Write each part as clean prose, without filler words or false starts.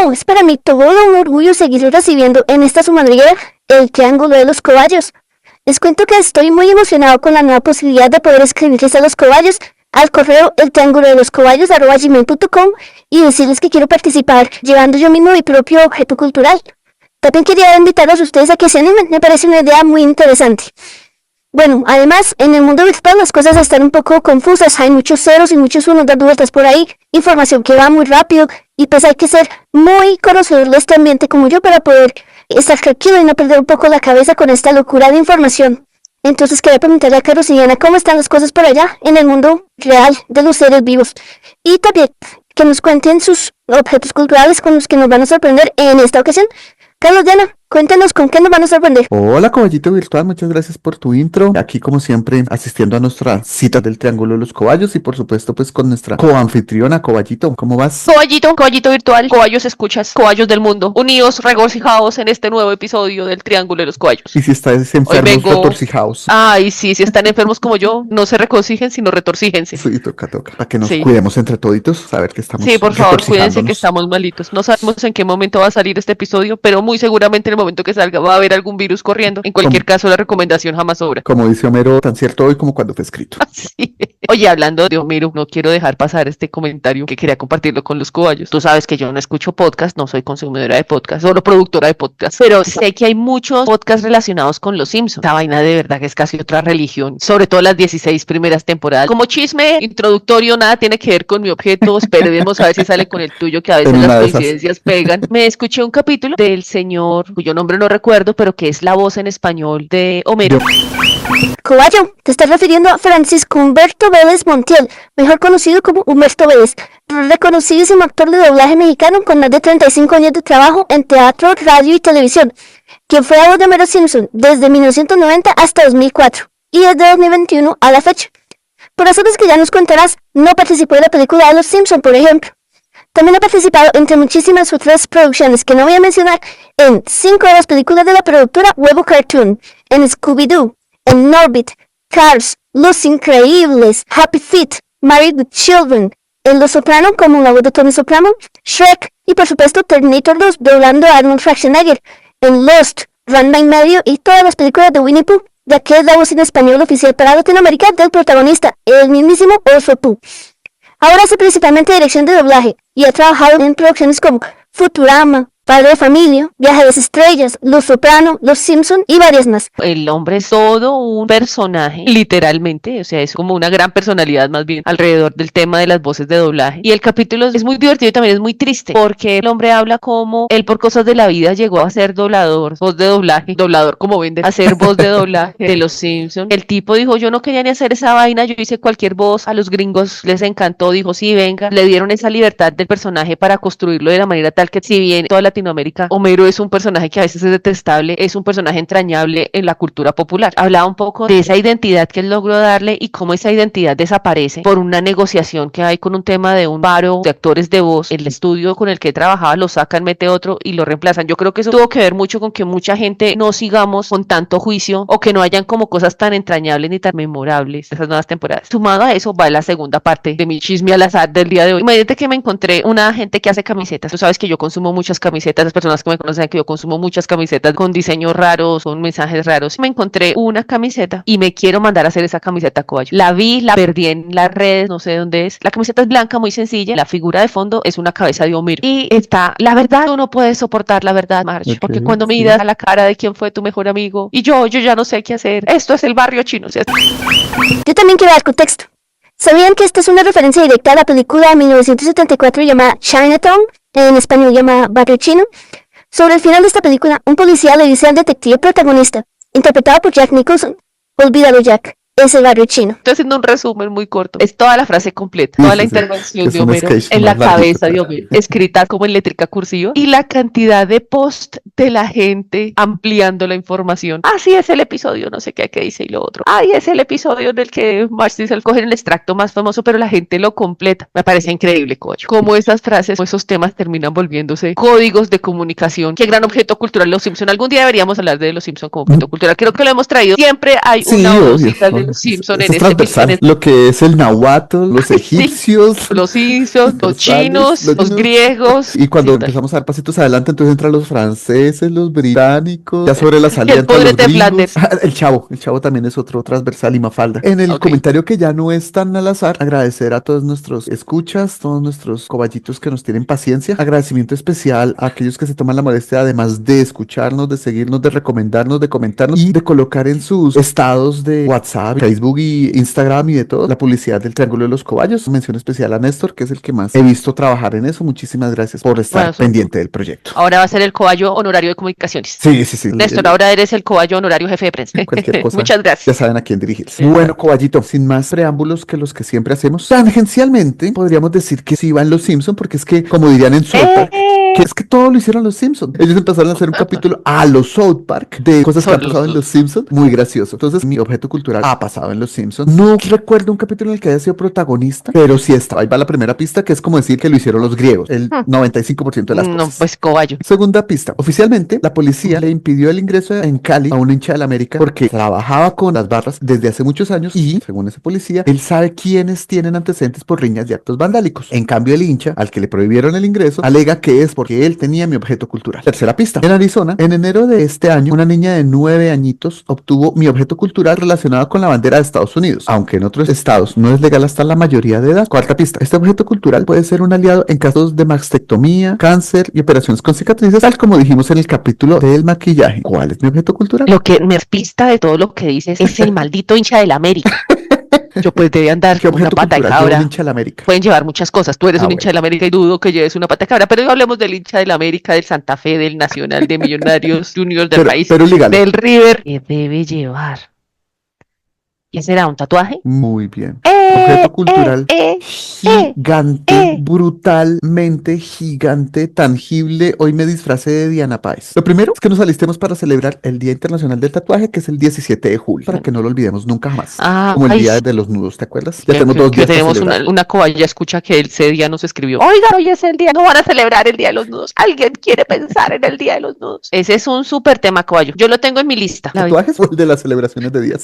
Bueno, es para mí todo un orgullo seguir recibiendo en esta su madriguera el Triángulo de los Cobayos. Les cuento que estoy muy emocionado con la nueva posibilidad de poder escribirles a los cobayos al correo eltriangulodeloscobayos@gmail.com y decirles que quiero participar llevando yo mismo mi propio objeto cultural. También quería invitarlos a ustedes a que se animen, me parece una idea muy interesante. Bueno, además, en el mundo virtual las cosas están un poco confusas, hay muchos ceros y muchos unos dando vueltas por ahí, información que va muy rápido, y pues hay que ser muy conocedor de este ambiente como yo para poder estar tranquilo y no perder un poco la cabeza con esta locura de información. Entonces quería preguntarle a Carlos y Diana cómo están las cosas por allá, en el mundo real de los seres vivos, y también que nos cuenten sus objetos culturales con los que nos van a sorprender en esta ocasión. Carlos, Diana, cuéntanos con qué nos van a sorprender. Hola, Caballito Virtual, muchas gracias por tu intro. Aquí, como siempre, asistiendo a nuestra cita del Triángulo de los Cobayos y, por supuesto, pues con nuestra coanfitriona, Caballito. ¿Cómo vas? Caballito virtual, cobayos escuchas, cobayos del mundo, unidos, regocijados en este nuevo episodio del Triángulo de los Cobayos. Y si estás enfermos, retorcijaos. Ay, sí, si están enfermos como yo, no se recocijen, sino retorcíjense. Sí, toca. Para que nos cuidemos entre toditos, saber que estamos Sí, por favor, cuídense que estamos malitos. No sabemos en qué momento va a salir este episodio, pero muy seguramente en el momento que salga va a haber algún virus corriendo. En cualquier caso, la recomendación jamás sobra. Como dice Homero, tan cierto hoy como cuando fue escrito. Sí. Oye, hablando de Homero, no quiero dejar pasar este comentario que quería compartirlo con los cobayos. Tú sabes que yo no escucho podcast, no soy consumidora de podcast, solo productora de podcast, pero sé que hay muchos podcasts relacionados con los Simpsons. Esta vaina de verdad que es casi otra religión, sobre todo las 16 primeras temporadas. Como chisme introductorio, nada tiene que ver con mi objeto. Esperemos a ver si sale con el tuyo, que a veces las coincidencias pegan. Me escuché un capítulo del señor, cuyo nombre no recuerdo, pero que es la voz en español de Homero. Cobayo, te estás refiriendo a Francisco Humberto Vélez Montiel, mejor conocido como Humberto Vélez, reconocidísimo actor de doblaje mexicano con más de 35 años de trabajo en teatro, radio y televisión, quien fue la voz de Homero Simpson desde 1990 hasta 2004 y desde 2021 a la fecha. Por razones que ya nos contarás, no participó en la película de Los Simpson, por ejemplo. También ha participado, entre muchísimas otras producciones que no voy a mencionar, en 5 de las películas de la productora Huevo Cartoon, en Scooby-Doo, en Norbit, Cars, Los Increíbles, Happy Feet, Married with Children, en Los Soprano como la voz de Tony Soprano, Shrek y por supuesto Terminator 2 doblando a Arnold Schwarzenegger, en Lost, Ranma y medio y todas las películas de Winnie Pooh, ya que es la voz en español oficial para Latinoamérica del protagonista, el mismísimo Oso Pooh. Ahora hace principalmente dirección de doblaje y ha trabajado en producciones como Futurama, Padre de Familia, Viaje a las Estrellas, Los Soprano, Los Simpson y varias más. El hombre es todo un personaje, literalmente, o sea, es como una gran personalidad más bien alrededor del tema de las voces de doblaje. Y el capítulo es muy divertido y también es muy triste, porque el hombre habla como él por cosas de la vida llegó a ser doblador, voz de doblaje, doblador como vende, a ser voz de doblaje de Los Simpson. El tipo dijo, yo no quería ni hacer esa vaina, yo hice cualquier voz, a los gringos les encantó, dijo, sí, venga, le dieron esa libertad del personaje para construirlo de la manera tal que si bien toda Latinoamérica, Homero es un personaje que a veces es detestable, es un personaje entrañable en la cultura popular. Hablaba un poco de esa identidad que él logró darle y cómo esa identidad desaparece por una negociación que hay con un tema de un paro de actores de voz. El estudio con el que trabajaba lo sacan, mete otro y lo reemplazan. Yo creo que eso tuvo que ver mucho con que mucha gente no sigamos con tanto juicio o que no hayan como cosas tan entrañables ni tan memorables de esas nuevas temporadas. Sumado a eso va la segunda parte de mi chisme al azar del día de hoy. Imagínate que me encontré una gente que hace camisetas. Tú sabes que yo consumo muchas camisetas, las personas que me conocen que yo consumo muchas camisetas con diseños raros, con mensajes raros. Me encontré una camiseta y me quiero mandar a hacer esa camiseta, Cobayo. La vi, la perdí en las redes, no sé dónde es. La camiseta es blanca, muy sencilla. La figura de fondo es una cabeza de Homero. Y está, la verdad, tú no puedes soportar la verdad, Marge. Okay, porque cuando miras a la cara de quién fue tu mejor amigo y yo ya no sé qué hacer. Esto es el barrio chino. O sea, yo también quiero dar contexto. ¿Sabían que esta es una referencia directa a la película de 1974 llamada Chinatown, en español llamada Barrio Chino? Sobre el final de esta película, un policía le dice al detective protagonista, interpretado por Jack Nicholson, olvídalo Jack, es el barrio chino. Estoy haciendo un resumen muy corto. Es toda la frase completa, toda la intervención de Homero en la cabeza de Homero, escrita como en létrica cursiva, y la cantidad de post de la gente ampliando la información. Así es el episodio, no sé qué dice y lo otro. Ay, es el episodio en el que Marge dice coger el extracto más famoso, pero la gente lo completa. Me parece increíble, coño. Como esas frases o esos temas terminan volviéndose códigos de comunicación. Qué gran objeto cultural Los Simpson. Algún día deberíamos hablar de Los Simpson como objeto cultural. Creo que lo hemos traído. Siempre hay una o dos citas de los Simpson Eso en es este transversal. episodio. Lo que es el nahuatl, los Sí, egipcios, los Simpsons, los chinos, los chinos. griegos. Y cuando Sí, tal. empezamos a dar pasitos adelante, entonces entran los franceses, los británicos, ya sobre la Y salida el entran los pudrete de gringos. Flandes. El chavo también es otro transversal y Mafalda. En el Ok. comentario que ya no es tan al azar, agradecer a todos nuestros escuchas, todos nuestros coballitos que nos tienen paciencia. Agradecimiento especial a aquellos que se toman la molestia, además de escucharnos, de seguirnos, de recomendarnos, de comentarnos y de colocar en sus estados de WhatsApp, Facebook y Instagram y de todo la publicidad del Triángulo de los Cobayos. Mención especial a Néstor, que es el que más he visto trabajar en eso. Muchísimas gracias por estar Bueno, pendiente del proyecto. ahora va a ser el cobayo honorario de comunicaciones. Sí, sí, sí. Néstor, ahora eres el cobayo honorario jefe de prensa. Cualquier cosa. Muchas Ya gracias. saben a quién dirigirse. Bueno, Cobayito, sin más preámbulos que los que siempre hacemos, tangencialmente podríamos decir que sí van los Simpson, porque es que, como dirían en South Park, que es que todo lo hicieron los Simpsons. Ellos empezaron a hacer un capítulo a los South Park de cosas que han Son pasado en los los Simpsons. Muy gracioso. Entonces, mi objeto cultural ha pasado en los Simpsons. No recuerdo un capítulo en el que haya sido protagonista, pero sí está. Ahí va la primera pista, que es como decir que lo hicieron los griegos. El 95% de las No, cosas. pues cobayo. Segunda pista. Oficialmente, la policía le impidió el ingreso en Cali a un hincha del América porque trabajaba con las barras desde hace muchos años y, según ese policía, él sabe quiénes tienen antecedentes por riñas y actos vandálicos. En cambio, el hincha, al que le prohibieron el ingreso, alega que es porque él tenía mi objeto cultural. Tercera pista. En Arizona, en enero de este año, una niña de 9 añitos obtuvo mi objeto cultural relacionado con la bandera de Estados Unidos, aunque en otros estados no es legal hasta la mayoría de edad. Cuarta pista. Este objeto cultural puede ser un aliado en casos de mastectomía, cáncer y operaciones con cicatrices, tal como dijimos en el capítulo del maquillaje. ¿Cuál es mi objeto cultural? Lo que me pista de todo lo que dices es el maldito hincha del América. Yo pues debían dar ¿Qué una objeto pata de cultural lleva un cabra. hincha de la América? Pueden llevar muchas cosas. Tú eres un hincha Bueno. del América y dudo que lleves una pata de cabra, pero hoy hablemos del hincha del América, del Santa Fe, del Nacional, de Millonarios, Junior del país, Pero lígalo. del River. ¿Qué debe llevar? ¿Qué será? ¿Un tatuaje? Muy bien. Objeto cultural gigante, brutalmente gigante, tangible. Hoy me disfracé de Diana Páez. Lo primero es que nos alistemos para celebrar el Día Internacional del Tatuaje, que es el 17 de julio, para que no lo olvidemos nunca jamás. Ah, Como el ay, Día sí. de los Nudos, ¿te acuerdas? Ya Que- tenemos que- 2 que días para tenemos celebrar. una cobaya escucha que ese día nos escribió. Oigan, hoy es el día, no van a celebrar el Día de los Nudos. ¿Alguien quiere pensar en el Día de los Nudos? Ese es un súper tema, cobayo. Yo lo tengo en mi lista. ¿Tatuajes o el de las celebraciones de días?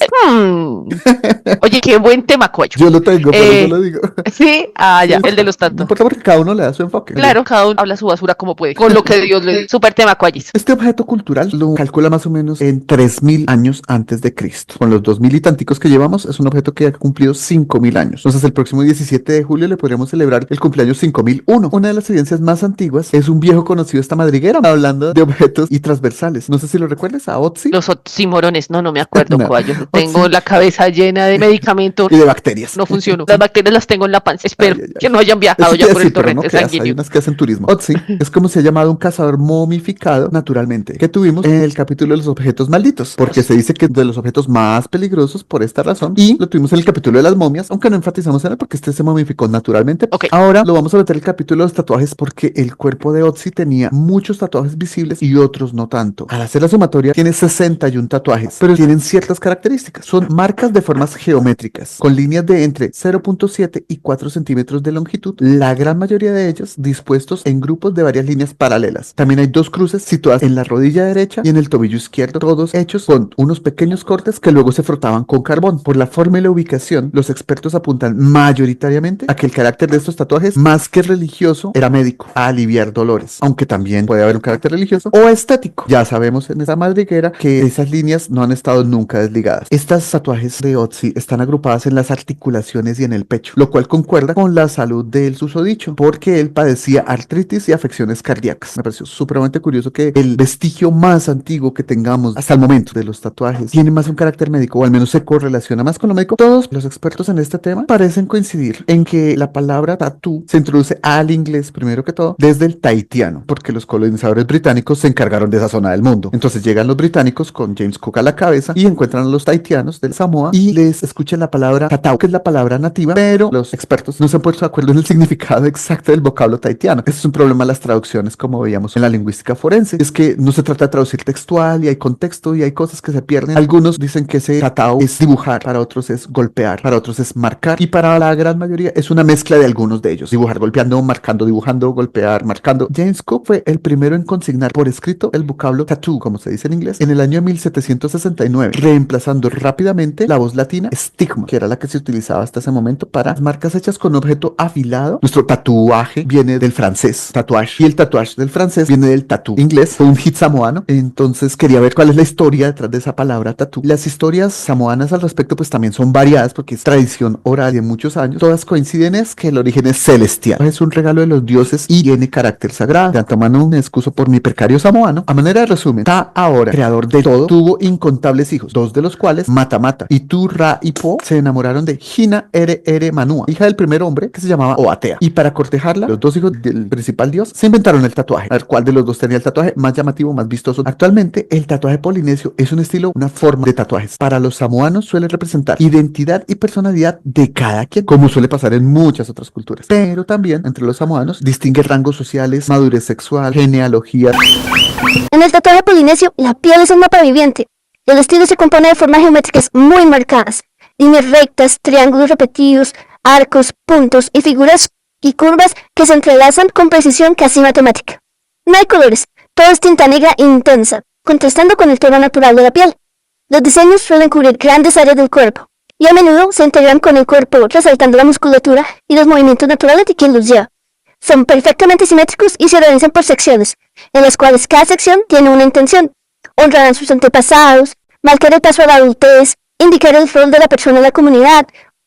Oye, qué buen tema, cobayo. Yo lo tengo, por eso lo digo. Sí, ya, Sí. el de los No tantos. importa porque cada uno le da su enfoque. Claro, cada uno habla su basura como puede, con lo que Dios le dio. Súper tema, cobayis. Este objeto cultural lo calcula más o menos en 3000 años antes de Cristo. Con los 2000 y tanticos que llevamos, es un objeto que ha cumplido 5000 años. Entonces, el próximo 17 de julio le podríamos celebrar el cumpleaños 5001. Una de las evidencias más antiguas es un viejo conocido, esta madriguera, hablando de objetos y transversales. No sé si lo recuerdas, a Otzi. Los oxímorones, no me acuerdo, No. cobayo. Tengo la cabeza llena de medicamentos. Y de bacterias. No funcionó. Las bacterias las tengo en la panza. Espero Ay, ay, ay. que no hayan viajado Eso ya te por el decir, pero no torrente creas, hay sanguíneo. unas que hacen turismo. Otzi es como se ha llamado un cazador momificado naturalmente, que tuvimos en el capítulo de los objetos malditos, porque se dice que es de los objetos más peligrosos por esta razón, y lo tuvimos en el capítulo de las momias, aunque no enfatizamos en él porque este se momificó naturalmente. Ok. Ahora lo vamos a meter en el capítulo de los tatuajes porque el cuerpo de Otzi tenía muchos tatuajes visibles y otros no tanto. Al hacer la sumatoria tiene 61 tatuajes, pero tienen ciertas características. Son marcas de formas geométricas, con líneas de entre 0.7 y 4 centímetros de longitud, la gran mayoría de ellas dispuestos en grupos de varias líneas paralelas. También hay 2 cruces situadas en la rodilla derecha y en el tobillo izquierdo, todos hechos con unos pequeños cortes que luego se frotaban con carbón. Por la forma y la ubicación, los expertos apuntan mayoritariamente a que el carácter de estos tatuajes, más que religioso, era médico, a aliviar dolores, aunque también puede haber un carácter religioso o estético. Ya sabemos en esa madriguera que esas líneas no han estado nunca desligadas. Estas tatuajes de Otzi están agrupadas en las articulaciones y en el pecho, lo cual concuerda con la salud del susodicho, porque él padecía artritis y afecciones cardíacas. Me pareció supremamente curioso que el vestigio más antiguo que tengamos hasta el momento de los tatuajes tiene más un carácter médico, o al menos se correlaciona más con lo médico. Todos los expertos en este tema parecen coincidir en que la palabra tatú se introduce al inglés, primero que todo, desde el tahitiano, porque los colonizadores británicos se encargaron de esa zona del mundo. Entonces llegan los británicos con James Cook a la cabeza y encuentran a los tahitianos del Samoa y les escuchan la palabra tatau, que es la palabra nativa, pero los expertos no se han puesto de acuerdo en el significado exacto del vocablo tahitiano. Ese es un problema de las traducciones, como veíamos en la lingüística forense. Es que no se trata de traducir textual y hay contexto y hay cosas que se pierden. Algunos dicen que ese tatau es dibujar, para otros es golpear, para otros es marcar y para la gran mayoría es una mezcla de algunos de ellos. Dibujar golpeando, marcando, dibujando, golpear, marcando. James Cook fue el primero en consignar por escrito el vocablo tattoo, como se dice en inglés, en el año 1769, reemplazando rápidamente la voz latina, estigma, que era la que se utilizaba hasta ese momento para las marcas hechas con objeto afilado. Nuestro tatuaje viene del francés, tatuage, y el tatuaje del francés viene del tatú inglés, fue un hit samoano. Entonces quería ver cuál es la historia detrás de esa palabra tatú. Las historias samoanas al respecto pues también son variadas porque es tradición oral de muchos años. Todas coinciden es que el origen es celestial, es un regalo de los dioses y tiene carácter sagrado. De antemano me excuso por mi precario samoano. A manera de resumen, Ta-Ahora, creador de todo, tuvo incontables hijos, dos de los cuales, Mata-Mata y Tu-Ra y Po, se enamoraron de Hina-Ere-Ere Manua, hija del primer hombre que se llamaba Oatea. Y para cortejarla, los dos hijos del principal dios se inventaron el tatuaje. A ver cuál de los dos tenía el tatuaje más llamativo, más vistoso. Actualmente, el tatuaje polinesio es un estilo, una forma de tatuajes. Para los samoanos suele representar identidad y personalidad de cada quien, como suele pasar en muchas otras culturas. Pero también, entre los samoanos, distingue rangos sociales, madurez sexual, genealogía. En el tatuaje polinesio, la piel es un mapa viviente. El estilo se compone de formas geométricas muy marcadas, líneas rectas, triángulos repetidos, arcos, puntos y figuras y curvas que se entrelazan con precisión casi matemática. No hay colores, todo es tinta negra intensa, contrastando con el tono natural de la piel. Los diseños suelen cubrir grandes áreas del cuerpo, y a menudo se integran con el cuerpo, resaltando la musculatura y los movimientos naturales de quien los lleva. Son perfectamente simétricos y se organizan por secciones, en las cuales cada sección tiene una intención. Honrar a sus antepasados, marcar el paso a la adultez, indicar el rol de la persona en la comunidad,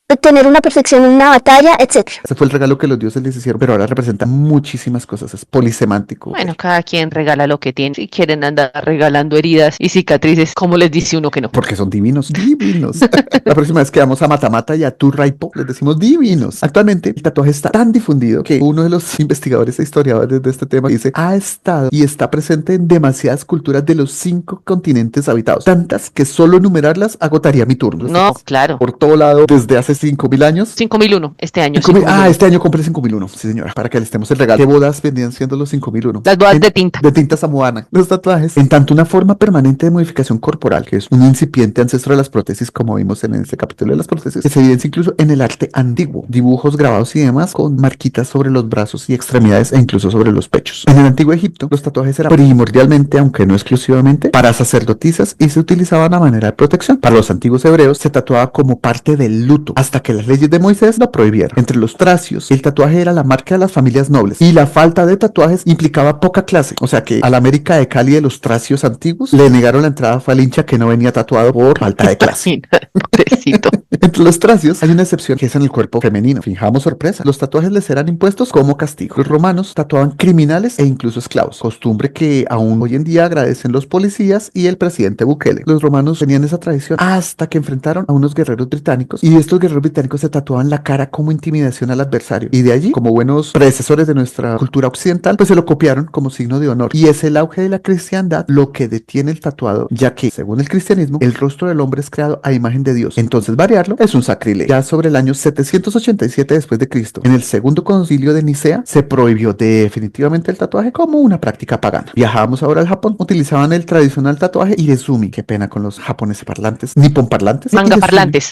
obtener una perfección en una batalla, etc. Ese fue el regalo que los dioses les hicieron, pero ahora representa muchísimas cosas, es polisemántico. Bueno, cada quien regala lo que tiene. Si quieren andar regalando heridas y cicatrices, ¿cómo les dice uno que no? Porque son divinos, divinos. La próxima vez que vamos a Mata-Mata y a Tu-Ra y Po, les decimos divinos. Actualmente, el tatuaje está tan difundido que uno de los investigadores e historiadores de este tema dice, ha estado y está presente en demasiadas culturas de los 5 continentes habitados. Tantas que solo enumerarlas agotaría mi turno. No, claro. Por todo lado, desde hace 5.000 años. 5001, este año. 5001. Este año compré 5001, sí señora, para que les demos el regalo. ¿Qué bodas vendían siendo los 5001? Las bodas de tinta. De tinta samoana. Los tatuajes, en tanto una forma permanente de modificación corporal, que es un incipiente ancestro de las prótesis, como vimos en este capítulo de las prótesis, que se evidencia incluso en el arte antiguo, dibujos, grabados y demás, con marquitas sobre los brazos y extremidades e incluso sobre los pechos. En el antiguo Egipto, los tatuajes eran primordialmente, aunque no exclusivamente, para sacerdotisas y se utilizaban a manera de protección. Para los antiguos hebreos, se tatuaba como parte del luto, hasta que las leyes de Moisés lo prohibieron. Entre los tracios, el tatuaje era la marca de las familias nobles y la falta de tatuajes implicaba poca clase. O sea que a la América de Cali de los tracios antiguos le negaron la entrada fue al hincha que no venía tatuado por falta de clase. Pobrecito. Entre los tracios hay una excepción que es en el cuerpo femenino. Fijamos sorpresa. Los tatuajes les eran impuestos como castigo. Los romanos tatuaban criminales e incluso esclavos, costumbre que aún hoy en día agradecen los policías y el presidente Bukele. Los romanos tenían esa tradición hasta que enfrentaron a unos guerreros británicos y estos guerreros británicos se tatuaban la cara como intimidación al adversario y de allí, como buenos predecesores de nuestra cultura occidental, pues se lo copiaron como signo de honor y es el auge de la cristiandad lo que detiene el tatuado, ya que según el cristianismo el rostro del hombre es creado a imagen de Dios, entonces variarlo es un sacrilegio. Ya sobre el año 787 después de Cristo, en el segundo concilio de Nicea se prohibió definitivamente el tatuaje como una práctica pagana. Viajábamos ahora al Japón, utilizaban el tradicional tatuaje Irezumi, qué pena con los japoneses parlantes, nipón parlantes, Manga parlantes.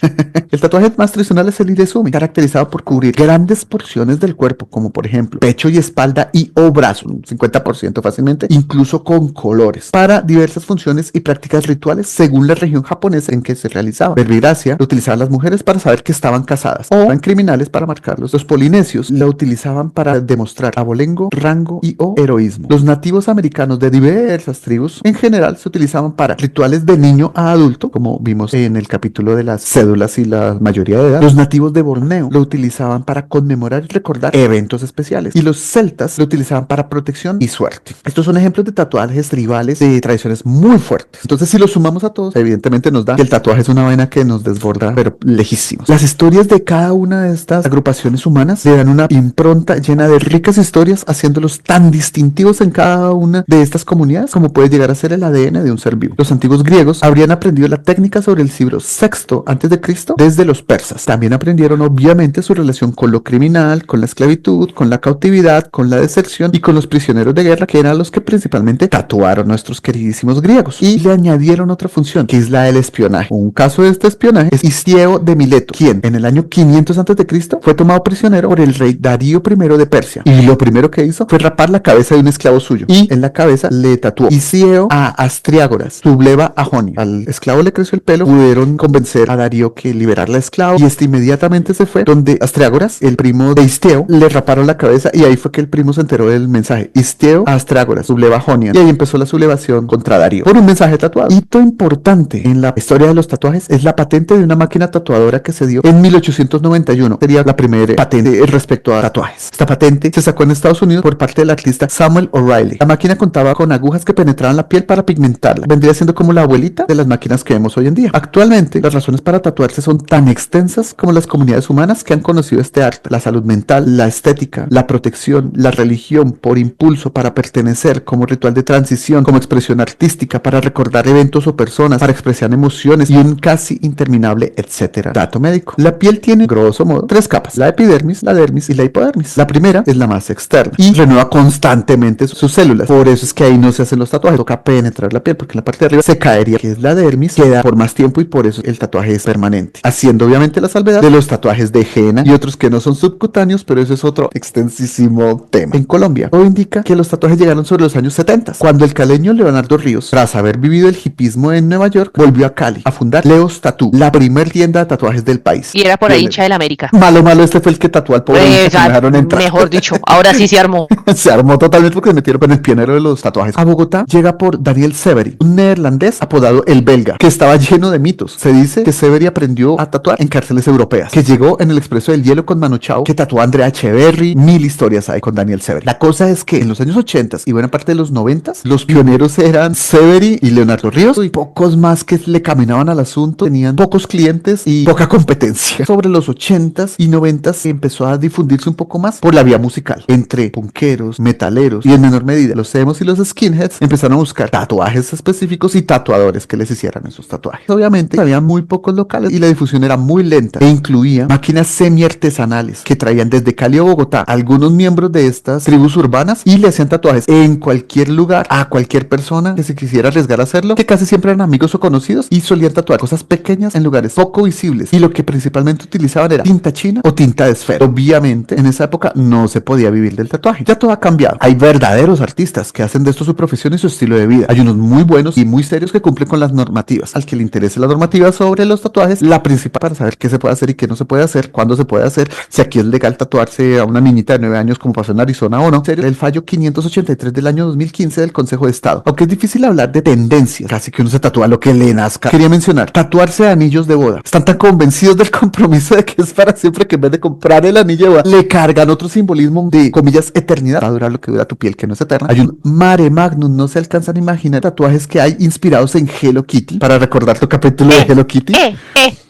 El tatuaje más tradicional es el Irezumi, caracterizado por cubrir grandes porciones del cuerpo, como por ejemplo pecho y espalda y o brazo, un 50% fácilmente, incluso con colores, para diversas funciones y prácticas rituales según la región japonesa en que se realizaba. Verbigracia lo utilizaban las mujeres para saber que estaban casadas o eran criminales para marcarlos. Los polinesios la utilizaban para demostrar abolengo, rango y o heroísmo. Los nativos americanos de diversas tribus en general se utilizaban para rituales de niño a adulto, como vimos en el capítulo de las cédulas y la mayoría de edad. Los nativos de Borneo lo utilizaban para conmemorar y recordar eventos especiales y los celtas lo utilizaban para protección y suerte. Estos son ejemplos de tatuajes tribales de tradiciones muy fuertes. Entonces si los sumamos a todos, evidentemente nos da que el tatuaje es una vaina que nos desborda pero lejísimos. Las historias de cada una de estas agrupaciones humanas le dan una impronta llena de ricas historias, haciéndolos tan distintivos en cada una de estas comunidades como puede llegar a ser el ADN de un ser vivo. Los antiguos griegos habrían aprendido la técnica sobre el siglo VI a.C. desde los persas. persas. También aprendieron obviamente su relación con lo criminal, con la esclavitud, con la cautividad, con la deserción y con los prisioneros de guerra, que eran los que principalmente tatuaron nuestros queridísimos griegos. Y le añadieron otra función, que es la del espionaje. Un caso de este espionaje es Histieo de Mileto, quien en el año 500 a.C. fue tomado prisionero por el rey Darío I de Persia. Y lo primero que hizo fue rapar la cabeza de un esclavo suyo. Y en la cabeza le tatuó Histieo a Astriágoras, subleva a Jonio. Al esclavo le creció el pelo, pudieron convencer a Darío que liberara al esclavo, y este inmediatamente se fue donde Astriágoras, el primo de Histieo, le raparon la cabeza, y ahí fue que el primo se enteró del mensaje: Histieo a Astriágoras, subleva a Jonio. Y ahí empezó la sublevación contra Darío por un mensaje tatuado. Hito importante en la historia de los tatuajes es la patente de una máquina tatuadora que se dio en 1891. Sería la primera patente respecto a tatuajes. Esta patente se sacó en Estados Unidos por parte del artista Samuel O'Reilly. La máquina contaba con agujas que penetraban la piel para pigmentarla. Vendría siendo como la abuelita de las máquinas que vemos hoy en día. Actualmente, las razones para tatuarse son tan extensas como las comunidades humanas que han conocido este arte: la salud mental, la estética, la protección, la religión, por impulso, para pertenecer, como ritual de transición, como expresión artística, para recordar eventos o personas, para expresar emociones, y un casi interminable etcétera. Dato médico: la piel tiene, grosso modo, 3 capas: la epidermis, la dermis y la hipodermis. La primera es la más externa y renueva constantemente sus células. Por eso es que ahí no se hacen los tatuajes, toca penetrar la piel, porque en la parte de arriba se caería, que es la dermis, queda por más tiempo, y por eso el tatuaje es permanente, haciendo obviamente la salvedad de los tatuajes de henna y otros que no son subcutáneos, pero eso es otro extensísimo tema. En Colombia, todo indica que los tatuajes llegaron sobre los años 70, cuando el caleño Leonardo Ríos, tras haber vivido el hipismo en Nueva York, volvió a Cali a fundar Leo's Tattoo, la primer tienda de tatuajes del país. Y era por ahí hincha del América. Malo, este fue el que tatuó al pobre, que no dejaron entrar. Mejor dicho, ahora sí se armó. Se armó totalmente porque se metieron con el pionero de los tatuajes. A Bogotá llega por Daniel Severi, un neerlandés apodado el Belga, que estaba lleno de mitos. Se dice que Severi aprendió a tatuar en cárceles europeas, que llegó en el Expreso del Hielo con Manu Chao, que tatuó a Andrea Echeverry. Mil historias hay con Daniel Severi. La cosa es que en los años 80 y buena parte de los 90, los pioneros eran Severi y Leonardo Ríos, y pocos más que le caminaban al asunto. Tenían pocos clientes y poca competencia. Sobre los 80s y 90s empezó a difundirse un poco más por la vía musical, entre punqueros, metaleros y en menor medida los emos y los skinheads empezaron a buscar tatuajes específicos y tatuadores que les hicieran esos tatuajes. Obviamente había muy pocos locales y la difusión era muy lenta, e incluía máquinas semi-artesanales que traían desde Cali a Bogotá algunos miembros de estas tribus urbanas, y le hacían tatuajes en cualquier lugar a cualquier persona que se quisiera arriesgar a hacerlo, que casi siempre eran amigos o conocidos, y solían tatuar cosas pequeñas en lugares poco visibles, y lo que principalmente utilizaban era tinta china o tinta de esfera. Obviamente en esa época no se podía vivir del tatuaje. Ya todo ha cambiado. Hay verdaderos artistas que hacen de esto su profesión y su estilo de vida. Hay unos muy buenos y muy serios que cumplen con las normativas. Al que le interese la normativa sobre los tatuajes, la principal para saber qué se puede hacer y qué no se puede hacer, cuándo se puede hacer, si aquí es legal tatuarse a una niñita de 9 años como pasó en Arizona o no. El fallo 583 del año 2015 del Consejo de Estado. Aunque es difícil hablar de tendencias, casi que uno se tatúa lo que le nazca. Quería mencionar, tatuarse de anillos de boda. Están tan convencidos del compromiso de que es para siempre, que en vez de comprar el anillo de boda, le cargan otro simbolismo de, comillas, eternidad. Va a durar lo que dura tu piel, que no es eterna. Hay un mare magnum, no se alcanzan a imaginar tatuajes que hay inspirados en Hello Kitty, para recordar tu capítulo de Hello Kitty.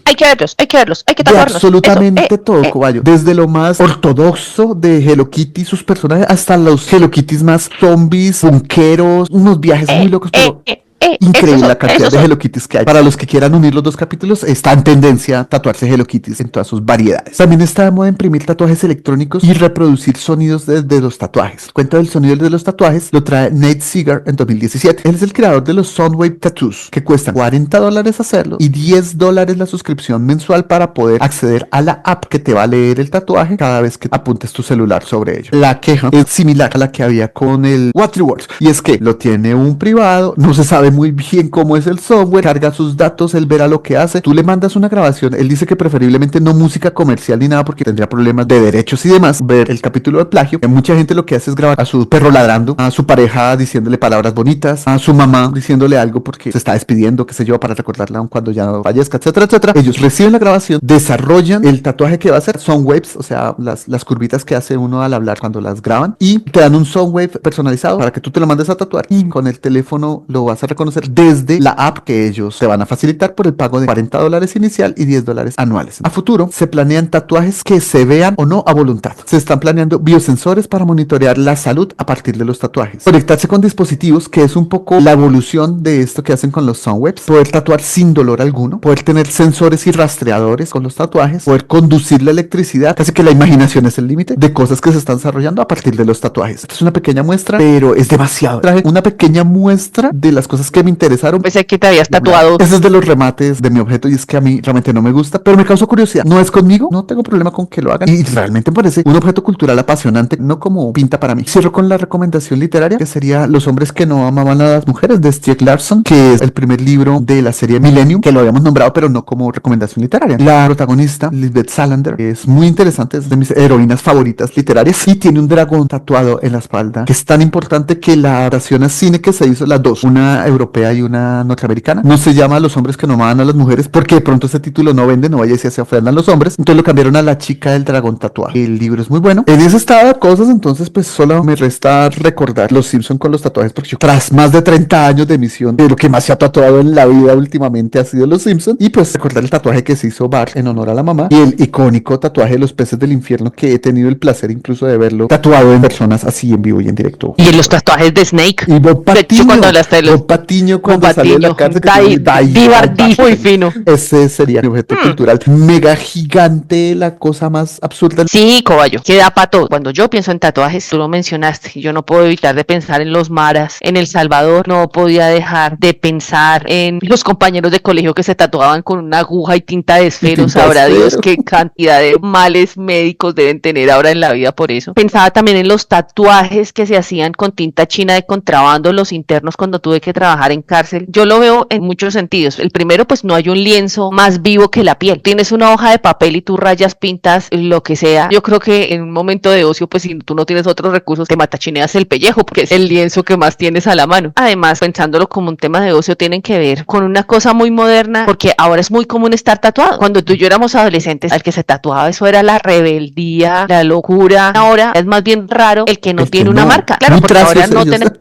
Hay que verlos, hay que De taparlos. absolutamente todo, cobayo. Desde lo más ortodoxo de Hello Kitty, sus personajes, hasta los Hello Kitties más zombies, punqueros, unos viajes muy locos, pero increíble la cantidad de Hello Kitties que hay. Para los que quieran unir los dos capítulos, está en tendencia tatuarse Hello Kitties en todas sus variedades. También está de moda imprimir tatuajes electrónicos y reproducir sonidos desde los tatuajes. El cuento del sonido de los tatuajes lo trae Nate Seeger en 2017. Él es el creador de los Soundwave Tattoos, que cuestan $40 hacerlo y $10 la suscripción mensual para poder acceder a la app que te va a leer el tatuaje cada vez que apuntes tu celular sobre ello. La queja es similar a la que había con el WattRewards, y es que lo tiene un privado, no se sabe muy bien cómo es el software, carga sus datos, él verá lo que hace, tú le mandas una grabación, él dice que preferiblemente no música comercial ni nada porque tendría problemas de derechos y demás. Ver el capítulo de plagio, que mucha gente lo que hace es grabar a su perro ladrando, a su pareja diciéndole palabras bonitas, a su mamá diciéndole algo porque se está despidiendo, qué sé yo, para recordarla aun cuando ya fallezca, etcétera, etcétera. Ellos reciben la grabación, desarrollan el tatuaje que va a hacer, soundwaves, o sea, las curvitas que hace uno al hablar cuando las graban, y te dan un soundwave personalizado para que tú te lo mandes a tatuar, y con el teléfono lo vas a reconocer conocer desde la app que ellos te van a facilitar por el pago de $40 inicial y $10 anuales. A futuro se planean tatuajes que se vean o no a voluntad. Se están planeando biosensores para monitorear la salud a partir de los tatuajes. Conectarse con dispositivos, que es un poco la evolución de esto que hacen con los Sunwebs. Poder tatuar sin dolor alguno. Poder tener sensores y rastreadores con los tatuajes. Poder conducir la electricidad. Así que la imaginación es el límite de cosas que se están desarrollando a partir de los tatuajes. Esta es una pequeña muestra, pero es demasiado. Traje una pequeña muestra de las cosas que me interesaron. Pensé que te habías tatuado. Ese es de los remates de mi objeto y es que a mí realmente no me gusta, pero me causó curiosidad. No es conmigo, no tengo problema con que lo hagan y realmente me parece un objeto cultural apasionante, no como pinta para mí. Cierro con la recomendación literaria, que sería Los hombres que no amaban a las mujeres, de Stieg Larsson, que es el primer libro de la serie Millennium, que lo habíamos nombrado, pero no como recomendación literaria. La protagonista, Lisbeth Salander, es muy interesante, es de mis heroínas favoritas literarias y tiene un dragón tatuado en la espalda, que es tan importante que la adaptación a cine que se hizo, las dos, una europea y una norteamericana, no se llama Los hombres que no amaban a las mujeres porque de pronto ese título no vende, no vaya y se ofendan los hombres, entonces lo cambiaron a La chica del dragón tatuado. El libro es muy bueno. En ese estado de cosas, entonces pues solo me resta recordar Los Simpson con los tatuajes, porque yo, tras más de 30 años de emisión, lo que más se ha tatuado en la vida últimamente ha sido Los Simpson, y pues recordar el tatuaje que se hizo Bart en honor a la mamá y el icónico tatuaje de los peces del infierno, que he tenido el placer incluso de verlo tatuado en personas así en vivo y en directo. Y en los tatuajes de Snake. Y Bob Patiño, cuando hablaste de los... Bob Patiño cuando salió de la cárcel, muy fino. Ese sería mi objeto cultural. Mega gigante, la cosa más absurda. Sí, Coballo, queda para todo. Cuando yo pienso en tatuajes, tú lo mencionaste, yo no puedo evitar de pensar en los maras, en El Salvador, no podía dejar de pensar en los compañeros de colegio que se tatuaban con una aguja y tinta de esfero, sabrá Dios qué cantidad de males médicos deben tener ahora en la vida por eso. Pensaba también en los tatuajes que se hacían con tinta china de contrabando los internos cuando tuve que trabajar en cárcel. Yo lo veo en muchos sentidos. El primero, pues no hay un lienzo más vivo que la piel. Tienes una hoja de papel y tú rayas, pintas, lo que sea. Yo creo que en un momento de ocio, pues si tú no tienes otros recursos, te matachineas el pellejo, porque es el lienzo que más tienes a la mano. Además, pensándolo como un tema de ocio, tienen que ver con una cosa muy moderna, porque ahora es muy común estar tatuado. Cuando tú y yo éramos adolescentes, el que se tatuaba, eso era la rebeldía, la locura. Ahora es más bien raro el que no tiene una marca. Claro, porque ahora no tenemos...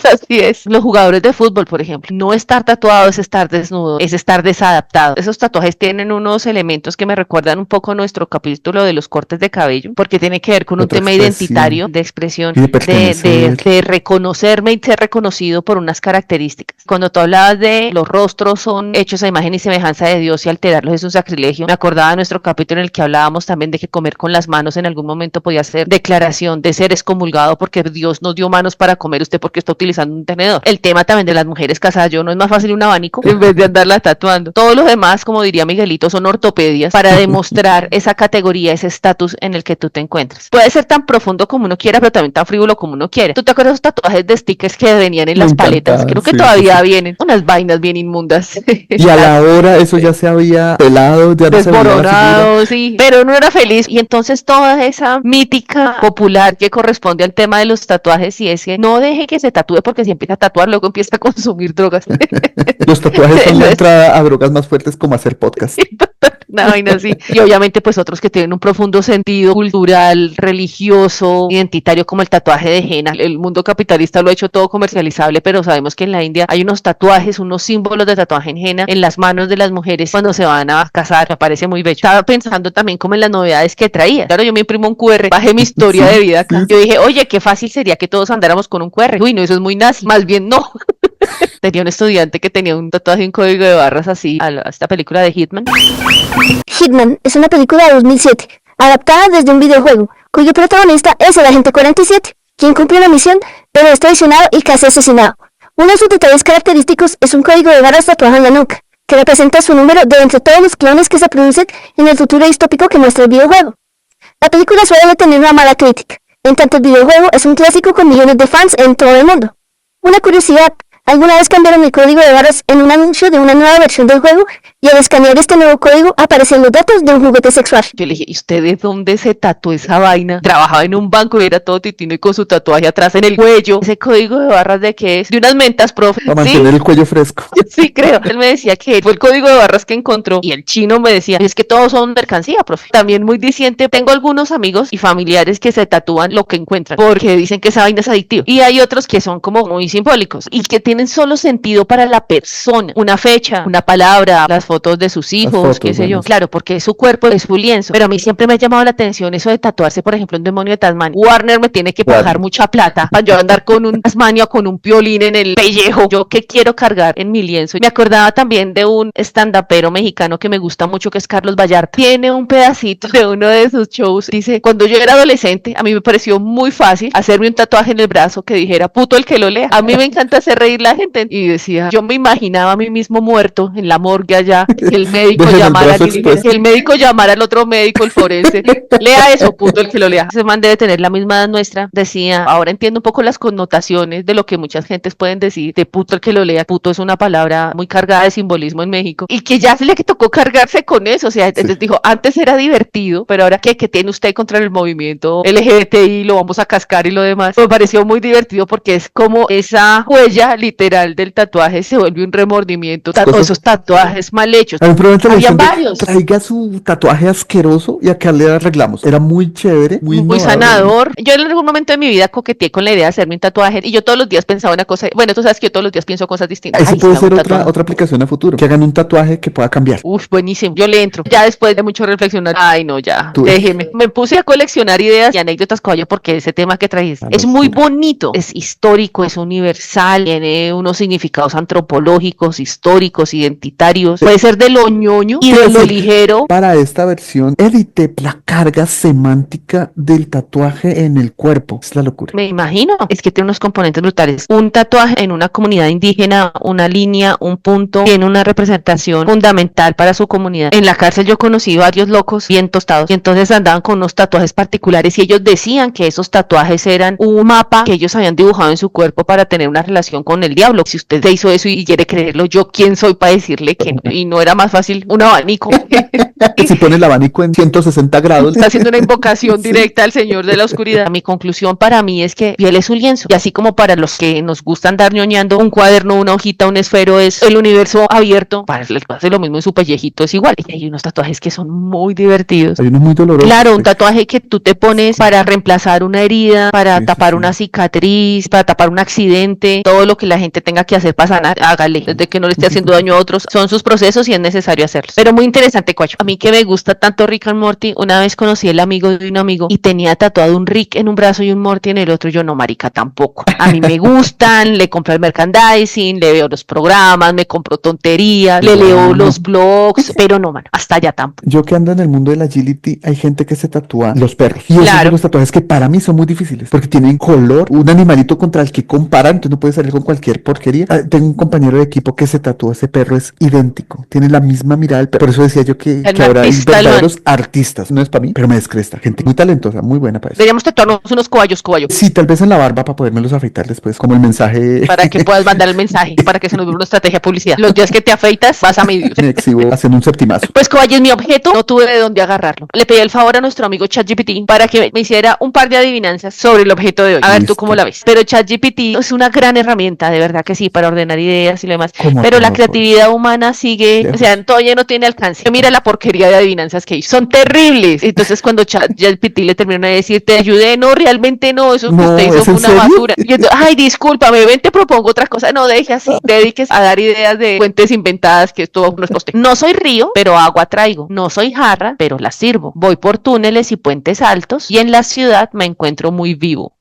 Así es. Los jugadores de fútbol, por ejemplo, no estar tatuado es estar desnudo, es estar desadaptado. Esos tatuajes tienen unos elementos que me recuerdan un poco nuestro capítulo de los cortes de cabello, porque tiene que ver con un tema identitario, de expresión, de reconocerme y ser reconocido por unas características. Cuando tú hablabas de los rostros son hechos a imagen y semejanza de Dios y alterarlos es un sacrilegio, me acordaba de nuestro capítulo en el que hablábamos también de que comer con las manos en algún momento podía ser declaración de ser excomulgado porque Dios nos dio manos para comer, usted porque está utilizando un tenedor. El tema también de las mujeres casadas, yo no es más fácil un abanico en vez de andarla tatuando. Todo lo demás, como diría Miguelito, son ortopedias para demostrar esa categoría, ese estatus en el que tú te encuentras. Puede ser tan profundo como uno quiera, pero también tan frívolo como uno quiere. ¿Tú te acuerdas de esos tatuajes de stickers que venían en las paletas? Creo que todavía vienen. Unas vainas bien inmundas. Y a la hora eso ya se había pelado, ya no se veía la figura. Sí, pero no era feliz. Y entonces toda esa mítica popular que corresponde al tema de los tatuajes y es que no deje que se tatúe porque si empieza a tatuar luego empieza a consumir drogas. Los tatuajes son la entrada a drogas más fuertes como hacer podcast. Una vaina así. Y obviamente pues otros que tienen un profundo sentido cultural, religioso, identitario como el tatuaje de henna. El mundo capitalista lo ha hecho todo comercializable, pero sabemos que en la India hay unos tatuajes, unos símbolos de tatuaje en henna en las manos de las mujeres cuando se van a casar. Me parece muy bello. Estaba pensando también como en las novedades que traía. Claro, yo me imprimo un QR, bajé mi historia de vida acá. Yo dije, oye, qué fácil sería que todos andáramos con un QR. Uy, no, eso es muy nazi. Más bien no. Tenía un estudiante que tenía un tatuaje, un código de barras así a esta película de Hitman. Hitman es una película de 2007, adaptada desde un videojuego, cuyo protagonista es el agente 47, quien cumple una misión, pero es traicionado y casi asesinado. Uno de sus detalles característicos es un código de barras tatuado en la nuca, que representa su número de entre todos los clones que se producen en el futuro distópico que muestra el videojuego. La película suele tener una mala crítica, en tanto el videojuego es un clásico con millones de fans en todo el mundo. Una curiosidad: alguna vez cambiaron el código de barras en un anuncio de una nueva versión del juego y al escanear este nuevo código aparecen los datos de un juguete sexual. Yo le dije, ¿y usted de dónde se tatuó esa vaina? Trabajaba en un banco y era todo titino y con su tatuaje atrás en el cuello. ¿Ese código de barras de qué es? De unas mentas, profe. Para Sí, mantener el cuello fresco. sí, creo. Él me decía que fue el código de barras que encontró y el chino me decía, es que todos son mercancía, profe. También muy diciente, tengo algunos amigos y familiares que se tatúan lo que encuentran porque dicen que esa vaina es adictiva. Y hay otros que son como muy simbólicos y que tienen solo sentido para la persona. Una fecha, una palabra, las fotos de sus hijos, fotos, qué sé bueno, yo. sí. Claro, porque es su cuerpo, es su lienzo. Pero a mí siempre me ha llamado la atención eso de tatuarse, por ejemplo, un demonio de Tasmania. Warner me tiene que pagar Warner. mucha plata para yo andar con un Tasmania, con un violín en el pellejo. Yo que quiero cargar en mi lienzo. Me acordaba también de un stand-upero mexicano que me gusta mucho, que es Carlos Vallarta. Tiene un pedacito de uno de sus shows. Dice, cuando yo era adolescente, a mí me pareció muy fácil hacerme un tatuaje en el brazo que dijera, puto el que lo lea. A mí me encanta hacer reír la gente. Y decía, yo me imaginaba a mí mismo muerto en la morgue allá, que el médico Dejen el llamara brazo y dijera, expuesto. que el médico llamara al otro médico, el forense. Lea eso, puto el que lo lea. Ese man debe tener la misma edad nuestra. Decía, ahora entiendo un poco las connotaciones de lo que muchas gentes pueden decir de puto el que lo lea. Puto es una palabra muy cargada de simbolismo en México y que ya se le tocó cargarse con eso. O sea, entonces dijo, antes era divertido, pero ahora ¿qué tiene usted contra el movimiento LGBTI? Lo vamos a cascar y lo demás. Me pareció muy divertido porque es como esa huella literal del tatuaje se vuelve un remordimiento. Esos tatuajes mal hechos. A mí probablemente le Habían dicen, varios. traiga su tatuaje asqueroso y acá le arreglamos. Era muy chévere, muy Muy innovador. sanador. Yo en algún momento de mi vida coqueteé con la idea de hacerme un tatuaje y yo todos los días pensaba una cosa. Bueno, tú sabes que yo todos los días pienso cosas distintas. Eso Ay, puede si me hago ser un otra tatuaje. aplicación a futuro. Que hagan un tatuaje que pueda cambiar. Uf, buenísimo. Yo le entro. Ya después de mucho reflexionar. Ay, no, ya. Tú- Déjeme. Me puse a coleccionar ideas y anécdotas, caballo, porque ese tema que traes La es muy locura. bonito. Es histórico, es universal, tiene unos significados antropológicos, históricos, identitarios. Puede ser de lo ñoño y de lo Sí. ligero. Para esta versión, edité la carga semántica del tatuaje en el cuerpo. Es la locura. Me imagino, es que tiene unos componentes brutales. Un tatuaje en una comunidad indígena, una línea, un punto, tiene una representación fundamental para su comunidad. En la cárcel yo conocí varios locos bien tostados y entonces andaban con unos tatuajes particulares y ellos decían que esos tatuajes eran un mapa que ellos habían dibujado en su cuerpo para tener una relación con el diablo. Si usted se hizo eso y quiere creerlo, yo quién soy para decirle que no. Y no era más fácil un abanico. Si pone el abanico en 160 grados, Está haciendo una invocación Sí. directa al Señor de la Oscuridad. Mi conclusión para mí es que piel es un lienzo. Y así como para los que nos gusta andar ñoñando, un cuaderno, una hojita, un esfero es el universo abierto, para les pasa lo mismo en su pellejito, es igual. Y hay unos tatuajes que son muy divertidos. hay unos muy dolorosos. Claro, un tatuaje que tú te pones para reemplazar una herida, para Sí, sí, tapar sí. una cicatriz, para tapar un accidente, todo lo que la gente tenga que hacer para sanar, hágale, desde que no le esté haciendo daño a otros, son sus procesos y es necesario hacerlos. Pero muy interesante, Cuacho. A mí que me gusta tanto Rick and Morty, una vez conocí el amigo de un amigo y tenía tatuado un Rick en un brazo y un Morty en el otro, yo no, marica, tampoco. A mí me gustan, le compro el merchandising, le veo los programas, me compro tonterías, le leo los blogs, pero no, mano, hasta allá tampoco. Yo que ando en el mundo del agility, hay gente que se tatúa los perros. Y esos Claro. son los tatuajes que para mí son muy difíciles, porque tienen color, un animalito contra el que comparan, entonces no puede salir con cualquier porquería. Tengo un compañero de equipo que se tatuó ese perro, es idéntico, tiene la misma mirada del perro. Por eso decía yo que El ahora hay artista, verdaderos artistas. No es para mí, pero me descresta. Gente muy talentosa, muy buena para eso. Deberíamos tatuarnos unos cobayos. Sí, tal vez en la barba para podérmelos afeitar después, como el mensaje. Para que puedas mandar el mensaje, para que se nos vea una estrategia de publicidad. Los días que te afeitas, vas a medir. Me exhibo haciendo un septimazo. Pues Cobayes, mi objeto, no tuve de dónde agarrarlo. Le pedí el favor a nuestro amigo ChatGPT para que me hiciera un par de adivinanzas sobre el objeto de hoy. A ver, Listo. tú cómo la ves. Pero ChatGPT es una gran herramienta, de verdad que sí, para ordenar ideas y lo demás. Como Pero la todo, creatividad humana sigue, lejos. o sea, todavía no tiene alcance. Mira la porquería de adivinanzas que hizo. Son terribles. Entonces, cuando ChatGPT le terminó de decir, te ayudé, no, realmente no, eso que No, usted ¿es hizo fue en una serio? basura. Y entonces, ay, discúlpame, ven, te propongo otra cosa. No, deje así, te dediques a dar ideas de fuentes inventadas, que esto no es poste. No soy río, pero agua traigo. No soy jarra, pero la sirvo. Voy por túneles y puentes altos y en la ciudad me encuentro muy vivo.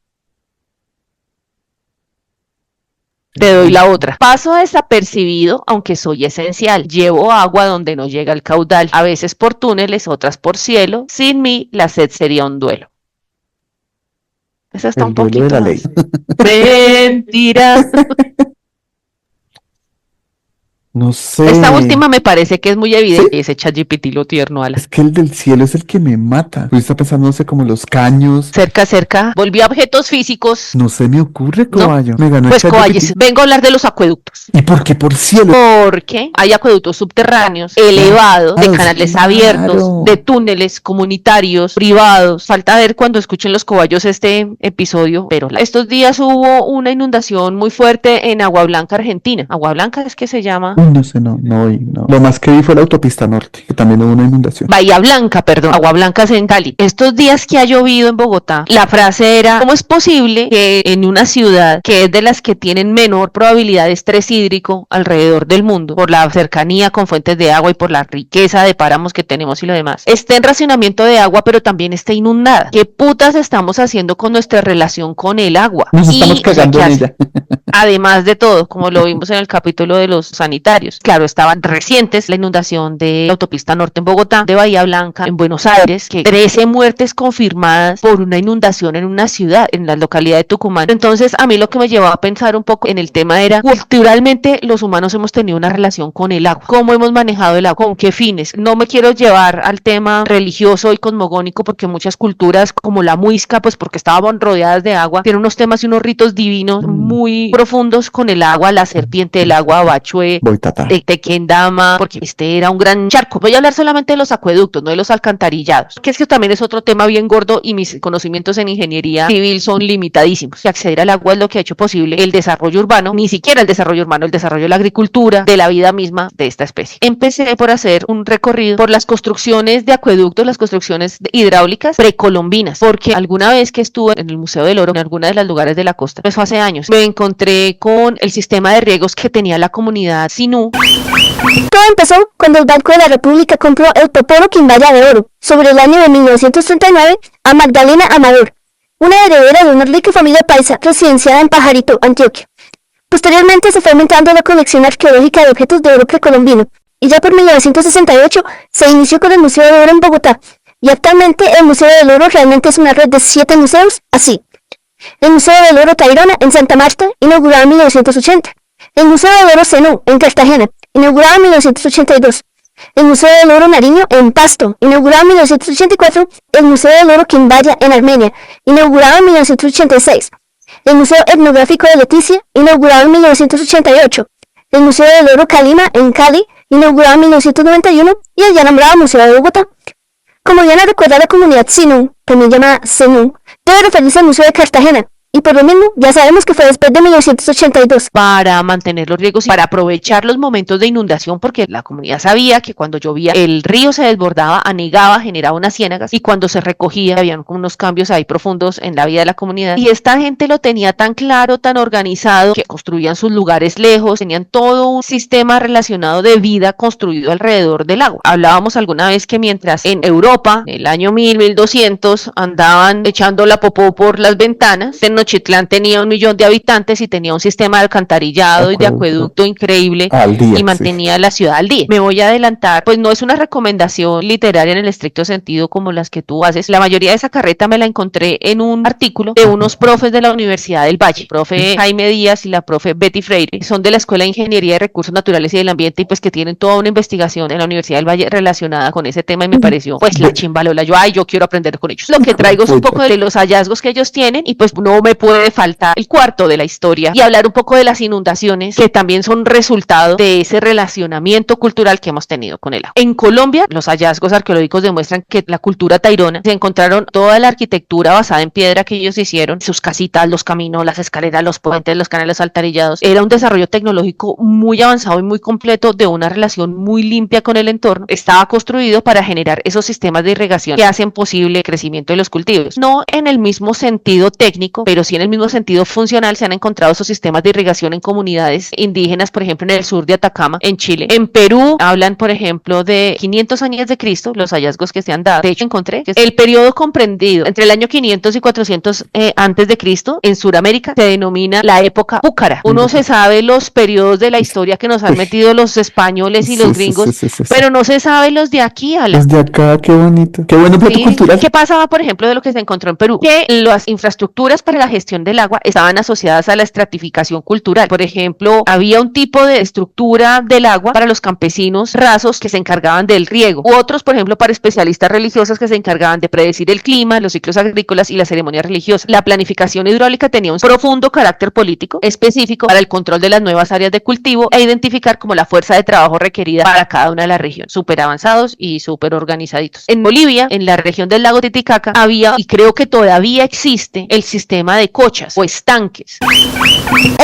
Te doy la otra. Paso desapercibido, aunque soy esencial. Llevo agua donde no llega el caudal. A veces por túneles, otras por cielo. Sin mí, la sed sería un duelo. Esa está El un duelo poquito de la más. ley. Mentira. No No sé. Esta última me parece que es muy evidente. ¿Sí? Ese ChatGPT lo tierno, Alan. Es que el del cielo es el que me mata. Yo está pensando, no sé, como los caños. Cerca. Volví a objetos físicos. No se me ocurre, Coballo. No. Me ganó pues Coballo, vengo a hablar de los acueductos. ¿Y por qué por cielo? Porque hay acueductos subterráneos, elevados, de canales abiertos, de túneles comunitarios, privados. Falta ver cuando escuchen los Coballos este episodio, pero estos días hubo una inundación muy fuerte en Agua Blanca, Argentina. Agua Blanca es que se llama. No sé, no. Lo más que vi fue la autopista norte, que también hubo una inundación. Bahía Blanca, perdón. Agua Blanca es en Cali. Estos días que ha llovido en Bogotá, la frase era: ¿cómo es posible que en una ciudad que es de las que tienen menor probabilidad de estrés hídrico alrededor del mundo, por la cercanía con fuentes de agua y por la riqueza de páramos que tenemos y lo demás, esté en racionamiento de agua, pero también esté inundada? ¿Qué putas estamos haciendo con nuestra relación con el agua? Nos estamos cagando en ella. Además de todo, como lo vimos en el capítulo de los sanitarios. Claro, estaban recientes la inundación de la autopista norte en Bogotá, de Bahía Blanca en Buenos Aires, que 13 muertes confirmadas por una inundación en una ciudad, en la localidad de Tucumán. Entonces, a mí lo que me llevaba a pensar un poco en el tema era, culturalmente los humanos hemos tenido una relación con el agua. ¿Cómo hemos manejado el agua? ¿Con qué fines? No me quiero llevar al tema religioso y cosmogónico, porque muchas culturas, como la muisca, pues porque estaban rodeadas de agua, tienen unos temas y unos ritos divinos muy profundos con el agua, la serpiente del agua, Bachué, Tequendama, porque este era un gran charco. Voy a hablar solamente de los acueductos, no de los alcantarillados, que es que también es otro tema bien gordo y mis conocimientos en ingeniería civil son limitadísimos. Y acceder al agua es lo que ha hecho posible el desarrollo urbano, ni siquiera el desarrollo urbano, el desarrollo de la agricultura, de la vida misma de esta especie. Empecé por hacer un recorrido por las construcciones de acueductos, las construcciones hidráulicas precolombinas, porque alguna vez que estuve en el Museo del Oro, en alguna de los lugares de la costa, eso hace años, me encontré con el sistema de riegos que tenía la comunidad Sinú. Todo empezó cuando el Banco de la República compró el Toporo Quimbaya de Oro, sobre el año de 1939, a Magdalena Amador, una heredera de una rica familia paisa residenciada en Pajarito, Antioquia. Posteriormente se fue aumentando la colección arqueológica de objetos de oro precolombino, y ya por 1968 se inició con el Museo de Oro en Bogotá, y actualmente el Museo del Oro realmente es una red de 7 museos, así. El Museo del Oro Tayrona, en Santa Marta, inaugurado en 1980. El Museo del Oro Zenú, en Cartagena, inaugurado en 1982. El Museo del Oro Nariño, en Pasto, inaugurado en 1984. El Museo del Oro Quimbaya, en Armenia, inaugurado en 1986. El Museo Etnográfico de Leticia, inaugurado en 1988. El Museo del Oro Calima, en Cali, inaugurado en 1991. Y el ya nombrado Museo de Bogotá. Como bien lo recuerda la comunidad Sinú, también llamada Zenú, debe referirse al Museo de Cartagena, y por lo mismo ya sabemos que fue después de 1982. Para mantener los riegos y para aprovechar los momentos de inundación, porque la comunidad sabía que cuando llovía el río se desbordaba, anegaba, generaba unas ciénagas, y cuando se recogía habían unos cambios ahí profundos en la vida de la comunidad, y esta gente lo tenía tan claro, tan organizado, que construían sus lugares lejos, tenían todo un sistema relacionado de vida construido alrededor del agua. Hablábamos alguna vez que mientras en Europa, en el año 1200, andaban echando la popó por las ventanas, Tenochtitlán tenía 1 millón de habitantes y tenía un sistema de alcantarillado y de acueducto increíble día, y mantenía la ciudad al día. Me voy a adelantar, pues no es una recomendación literaria en el estricto sentido como las que tú haces. La mayoría de esa carreta me la encontré en un artículo de unos profes de la Universidad del Valle, profe Jaime Díaz y la profe Betty Freire, son de la Escuela de Ingeniería de Recursos Naturales y del Ambiente, y pues que tienen toda una investigación en la Universidad del Valle relacionada con ese tema, y me pareció pues la chimbalola. Yo quiero aprender con ellos. Lo que traigo es un poco de los hallazgos que ellos tienen, y pues no me puede faltar el cuarto de la historia y hablar un poco de las inundaciones, que también son resultado de ese relacionamiento cultural que hemos tenido con el agua. En Colombia, los hallazgos arqueológicos demuestran que la cultura tairona se encontraron toda la arquitectura basada en piedra que ellos hicieron, sus casitas, los caminos, las escaleras, los puentes, los canales altarillados. Era un desarrollo tecnológico muy avanzado y muy completo, de una relación muy limpia con el entorno. Estaba construido para generar esos sistemas de irrigación que hacen posible el crecimiento de los cultivos. No en el mismo sentido técnico, pero sí en el mismo sentido funcional. Se han encontrado esos sistemas de irrigación en comunidades indígenas, por ejemplo en el sur de Atacama, en Chile. En Perú hablan, por ejemplo, de 500 años de Cristo, los hallazgos que se han dado. De hecho, encontré que el periodo comprendido entre el año 500 y 400 antes de Cristo en Sudamérica se denomina la época púcara. Uno se sabe los periodos de la historia que nos han metido los españoles y los gringos, pero no se sabe los de aquí, Alan. Los de acá, qué bonito. Qué bueno plato cultural. ¿Qué pasaba, por ejemplo, de lo que se encontró en Perú? Que las infraestructuras para la gestión del agua estaban asociadas a la estratificación cultural. Por ejemplo, había un tipo de estructura del agua para los campesinos rasos que se encargaban del riego, u otros, por ejemplo, para especialistas religiosas que se encargaban de predecir el clima, los ciclos agrícolas y las ceremonias religiosas. La planificación hidráulica tenía un profundo carácter político específico para el control de las nuevas áreas de cultivo e identificar como la fuerza de trabajo requerida para cada una de las regiones, súper avanzados y súper organizaditos. En Bolivia, en la región del lago Titicaca, había, y creo que todavía existe, el sistema de cochas o estanques.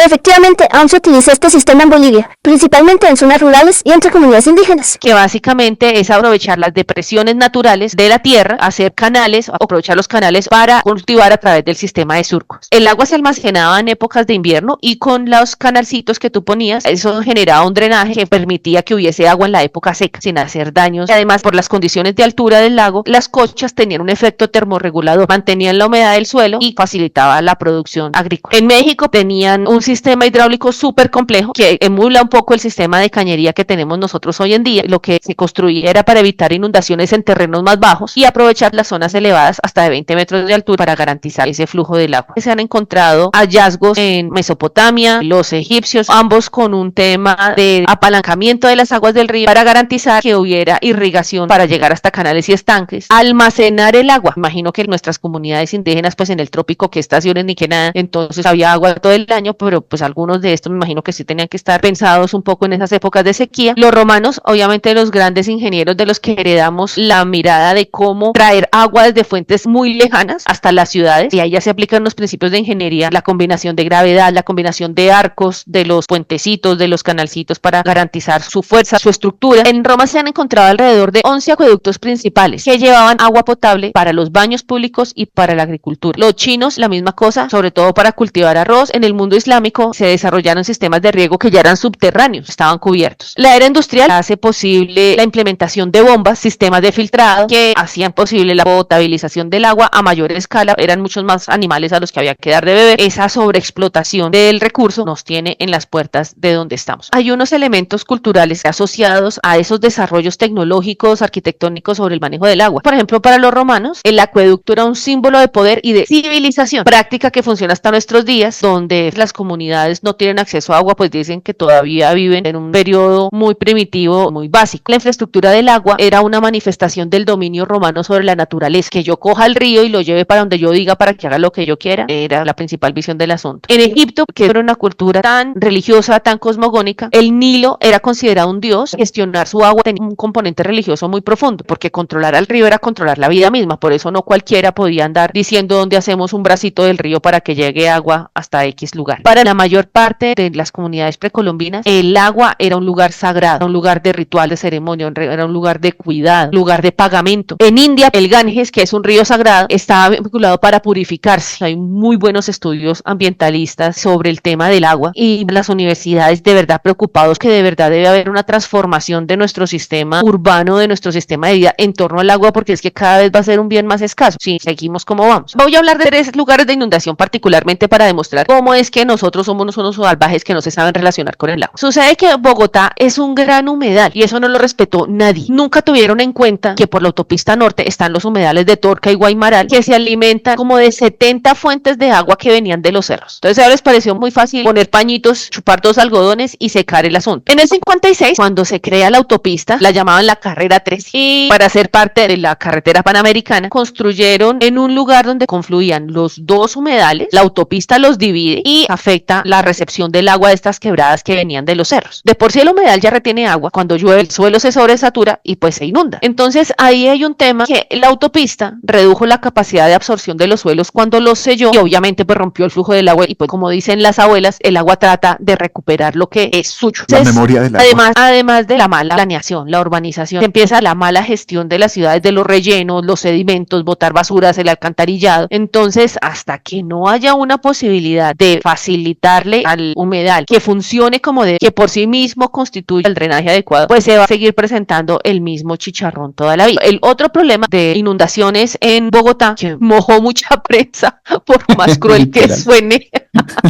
Efectivamente, aún se utiliza este sistema en Bolivia, principalmente en zonas rurales y entre comunidades indígenas. Que básicamente es aprovechar las depresiones naturales de la tierra, hacer canales, aprovechar los canales para cultivar a través del sistema de surcos. El agua se almacenaba en épocas de invierno y con los canalcitos que tú ponías, eso generaba un drenaje que permitía que hubiese agua en la época seca, sin hacer daños. Y además, por las condiciones de altura del lago, las cochas tenían un efecto termorregulador, mantenían la humedad del suelo y facilitaba la producción agrícola. En México tenían un sistema hidráulico súper complejo que emula un poco el sistema de cañería que tenemos nosotros hoy en día. Lo que se construía era para evitar inundaciones en terrenos más bajos y aprovechar las zonas elevadas hasta de 20 metros de altura para garantizar ese flujo del agua. Se han encontrado hallazgos en Mesopotamia, los egipcios, ambos con un tema de apalancamiento de las aguas del río para garantizar que hubiera irrigación para llegar hasta canales y estanques, almacenar el agua. Imagino que nuestras comunidades indígenas, pues en el trópico, que estaciones ni que nada, entonces había agua todo el año, pero pues algunos de estos me imagino que sí tenían que estar pensados un poco en esas épocas de sequía. Los romanos, obviamente los grandes ingenieros de los que heredamos la mirada de cómo traer agua desde fuentes muy lejanas hasta las ciudades, y ahí ya se aplican los principios de ingeniería, la combinación de gravedad, la combinación de arcos, de los puentecitos, de los canalcitos para garantizar su fuerza, su estructura. En Roma se han encontrado alrededor de 11 acueductos principales que llevaban agua potable para los baños públicos y para la agricultura. Los chinos, la misma cosa, sobre todo para cultivar arroz. En el mundo islámico se desarrollaron sistemas de riego que ya eran subterráneos, estaban cubiertos. La era industrial hace posible la implementación de bombas, sistemas de filtrado que hacían posible la potabilización del agua a mayor escala. Eran muchos más animales a los que había que dar de beber. Esa sobreexplotación del recurso nos tiene en las puertas de donde estamos. Hay unos elementos culturales asociados a esos desarrollos tecnológicos, arquitectónicos sobre el manejo del agua. Por ejemplo, para los romanos, el acueducto era un símbolo de poder y de civilización, práctica que funciona hasta nuestros días, donde las comunidades no tienen acceso a agua, pues dicen que todavía viven en un periodo muy primitivo, muy básico. La infraestructura del agua era una manifestación del dominio romano sobre la naturaleza, que yo coja el río y lo lleve para donde yo diga para que haga lo que yo quiera, era la principal visión del asunto. En Egipto, que era una cultura tan religiosa, tan cosmogónica, el Nilo era considerado un dios. Gestionar su agua tenía un componente religioso muy profundo, porque controlar al río era controlar la vida misma, por eso no cualquiera podía andar diciendo dónde hacemos un bracito del río para que llegue agua hasta X lugar. Para la mayor parte de las comunidades precolombinas, el agua era un lugar sagrado, un lugar de ritual, de ceremonia, era un lugar de cuidado, lugar de pagamento. En India, el Ganges, que es un río sagrado, estaba vinculado para purificarse. Hay muy buenos estudios ambientalistas sobre el tema del agua y las universidades de verdad preocupados que de verdad debe haber una transformación de nuestro sistema urbano, de nuestro sistema de vida en torno al agua, porque es que cada vez va a ser un bien más escaso si seguimos como vamos. Voy a hablar de 3 lugares de inundación particularmente para demostrar cómo es que nosotros somos unos salvajes que no se saben relacionar con el agua. Sucede que Bogotá es un gran humedal y eso no lo respetó nadie. Nunca tuvieron en cuenta que por la autopista norte están los humedales de Torca y Guaymaral, que se alimentan como de 70 fuentes de agua que venían de los cerros. Entonces a ellos les pareció muy fácil poner pañitos, chupar 2 algodones y secar el asunto. En el 56, cuando se crea la autopista, la llamaban la carrera 3, y para ser parte de la carretera panamericana construyeron en un lugar donde confluían los 2 humedales, la autopista los divide y afecta la recepción del agua de estas quebradas que venían de los cerros. De por sí el humedal ya retiene agua, cuando llueve el suelo se sobresatura y pues se inunda. Entonces ahí hay un tema que la autopista redujo la capacidad de absorción de los suelos cuando los selló y obviamente pues rompió el flujo del agua y pues como dicen las abuelas, el agua trata de recuperar lo que es suyo. La memoria del agua. Además de la mala planeación, la urbanización, empieza la mala gestión de las ciudades, de los rellenos, los sedimentos, botar basuras, el alcantarillado. Entonces, hasta que no haya una posibilidad de facilitarle al humedal que funcione como debe, que por sí mismo constituye el drenaje adecuado, pues se va a seguir presentando el mismo chicharrón toda la vida. El otro problema de inundaciones en Bogotá, que mojó mucha prensa, por más cruel que suene,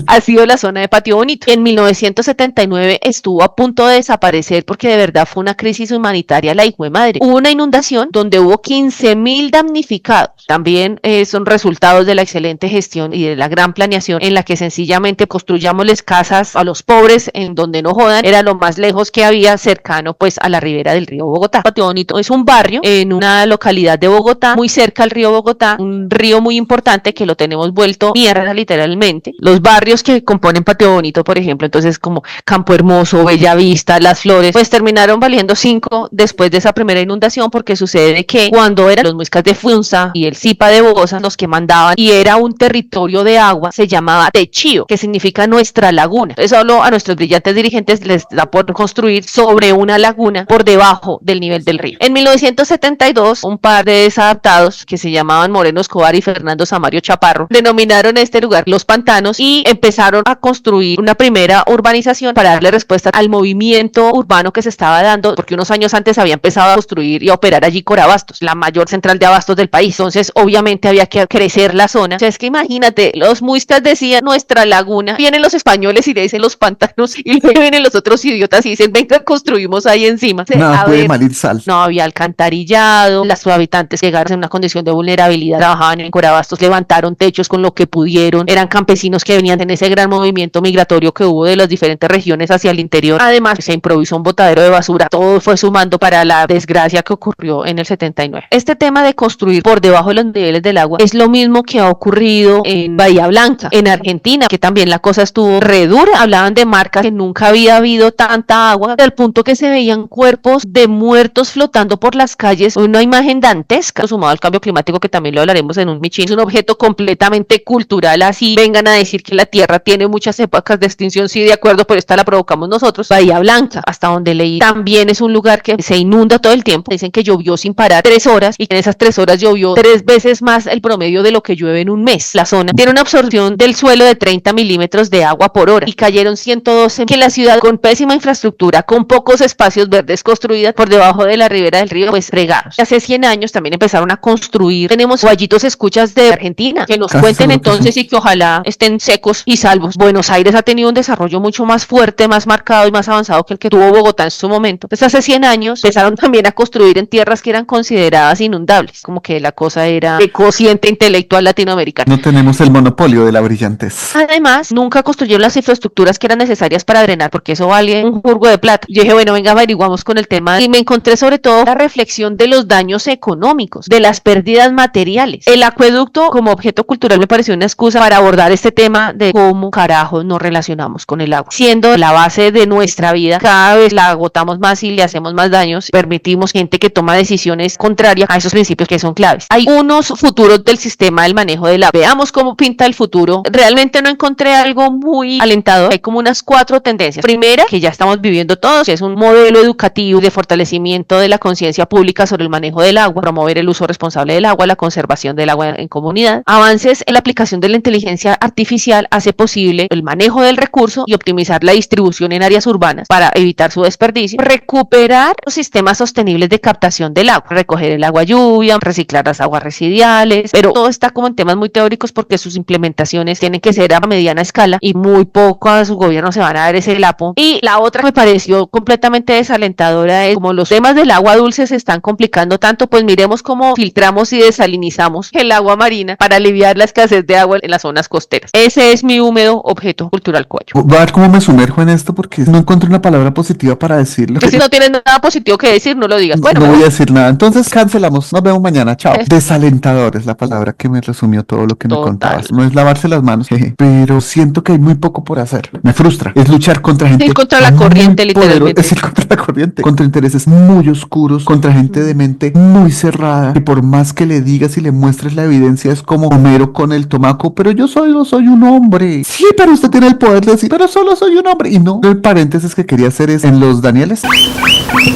ha sido la zona de Patio Bonito. En 1979 estuvo a punto de desaparecer porque de verdad fue una crisis humanitaria la hijo de madre. Hubo una inundación donde hubo 15.000 damnificados. También son resultados de la excelente gestión y de la gran planeación en la que sencillamente construyámosles casas a los pobres en donde no jodan, era lo más lejos que había cercano pues a la ribera del río Bogotá. Patio Bonito es un barrio en una localidad de Bogotá, muy cerca al río Bogotá, un río muy importante que lo tenemos vuelto mierda literalmente. Los barrios que componen Patio Bonito, por ejemplo, entonces como Campo Hermoso, Bellavista, Las Flores, pues terminaron valiendo 5 después de esa primera inundación, porque sucede que cuando eran los muiscas de Funza y el Zipa de Bogosa los que mandaban y era un territorio de agua, se llamaba Techío, que significa nuestra laguna. Entonces solo a nuestros brillantes dirigentes les da por construir sobre una laguna por debajo del nivel del río. En 1972, un par de desadaptados que se llamaban Moreno Escobar y Fernando Samario Chaparro denominaron este lugar Los Pantanos y empezaron a construir una primera urbanización para darle respuesta al movimiento urbano que se estaba dando, porque unos años antes había empezado a construir y a operar allí Corabastos, la mayor central de abastos del país. Entonces obviamente había que crecer la zona. O sea, es que imagínate, los muiscas decían nuestra laguna, vienen los españoles y le dicen Los Pantanos, y luego vienen los otros idiotas y dicen venga, construimos ahí encima. O sea, Nada a puede ver, malir sal. no había alcantarillado, los habitantes llegaron en una condición de vulnerabilidad, trabajaban en Corabastos, levantaron techos con lo que pudieron, eran campesinos que venían en ese gran movimiento migratorio que hubo de las diferentes regiones hacia el interior. Además, se improvisó un botadero de basura, todo fue sumando para la desgracia que ocurrió en el 79. Este tema de construir por debajo de los niveles del agua es lo mismo que ha ocurrido en Bahía Blanca, en Argentina, que también la cosa estuvo re dura. Hablaban de marcas que nunca había habido tanta agua, al punto que se veían cuerpos de muertos flotando por las calles, una imagen dantesca, sumado al cambio climático, que también lo hablaremos en un michín. Es un objeto completamente cultural, así vengan a decir que la Tierra tiene muchas épocas de extinción, sí, de acuerdo, pero esta la provocamos nosotros. Bahía Blanca, hasta donde leí, también es un lugar que se inunda todo el tiempo. Dicen que llovió sin parar 3 horas y que en esas 3 horas llovió 3 veces más el promedio de lo que llueve en un mes. La zona tiene una absorción del suelo de 30 milímetros de agua por hora y cayeron 112, que la ciudad con pésima infraestructura, con pocos espacios verdes construida por debajo de la ribera del río, pues fregados. Hace 100 años también empezaron a construir. Tenemos guayitos escuchas de Argentina que nos cuenten entonces y que ojalá estén secos y salvos. Buenos Aires ha tenido un desarrollo mucho más fuerte, más marcado y más avanzado que el que tuvo Bogotá en su momento. Entonces hace 100 años empezaron también a construir en tierras que eran consideradas inundables, como que la cosa era de cociente intelectual latinoamericano. No tenemos el monopolio de la brillantez. Además, nunca construyeron las infraestructuras que eran necesarias para drenar, porque eso vale un jurgo de plata. Yo dije, bueno, venga, averiguamos con el tema, y me encontré sobre todo la reflexión de los daños económicos, de las pérdidas materiales. El acueducto como objeto cultural me pareció una excusa para abordar este tema de cómo carajo nos relacionamos con el agua. Siendo la base de nuestra vida, cada vez la agotamos más y le hacemos más daños, permitimos gente que toma decisiones contrarias a esos principios que son claves. Hay unos futuros del sistema del manejo del agua. Veamos cómo pinta el futuro. Realmente no encontré algo muy alentador. Hay como unas 4 tendencias. Primera, que ya estamos viviendo todos, que es un modelo educativo de fortalecimiento de la conciencia pública sobre el manejo del agua, promover el uso responsable del agua, la conservación del agua en comunidad. Avances en la aplicación de la inteligencia artificial hace posible el manejo del recurso y optimizar la distribución en áreas urbanas para evitar su desperdicio. Recuperar los sistemas sostenibles de captación del agua, recoger el agua lluvia, reciclar las aguas residuales, pero todo está como en temas muy teóricos porque sus implementaciones tienen que ser a mediana escala y muy poco a su gobierno se van a dar ese lapo. Y la otra que me pareció completamente desalentadora es como los temas del agua dulce se están complicando tanto, pues miremos cómo filtramos y desalinizamos el agua marina para aliviar la escasez de agua en las zonas costeras. Ese es mi húmedo objeto cultural coacho. Voy a ver cómo me sumerjo en esto porque no encuentro una palabra positiva para decirlo. Que si no tienes nada positivo que decir, no lo digas. Bueno, no voy a decir nada. Entonces cancelamos. Nos vemos mañana. Chao. Desalentador es la palabra que me resumió todo lo que me contabas. No es lavarse las manos, jeje, pero siento que hay muy poco por hacer. Me frustra. Es luchar contra gente. Ir contra la corriente, literalmente. Es ir contra la corriente. Contra intereses muy oscuros. Contra gente de mente muy cerrada. Que por más que le digas y le muestres la evidencia, es como Homero con el tomaco. Pero yo solo soy un hombre. Sí, pero usted tiene el poder de decir, pero solo soy un hombre. Y no. El paréntesis que quería hacer es en Los Danieles.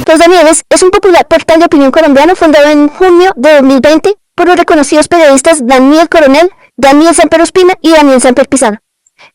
Los Danieles es un popular portal de opinión colombiano fundado en junio de 2020 por los reconocidos periodistas Daniel Coronel, Daniel Samper Ospina y Daniel Samper Pizarro.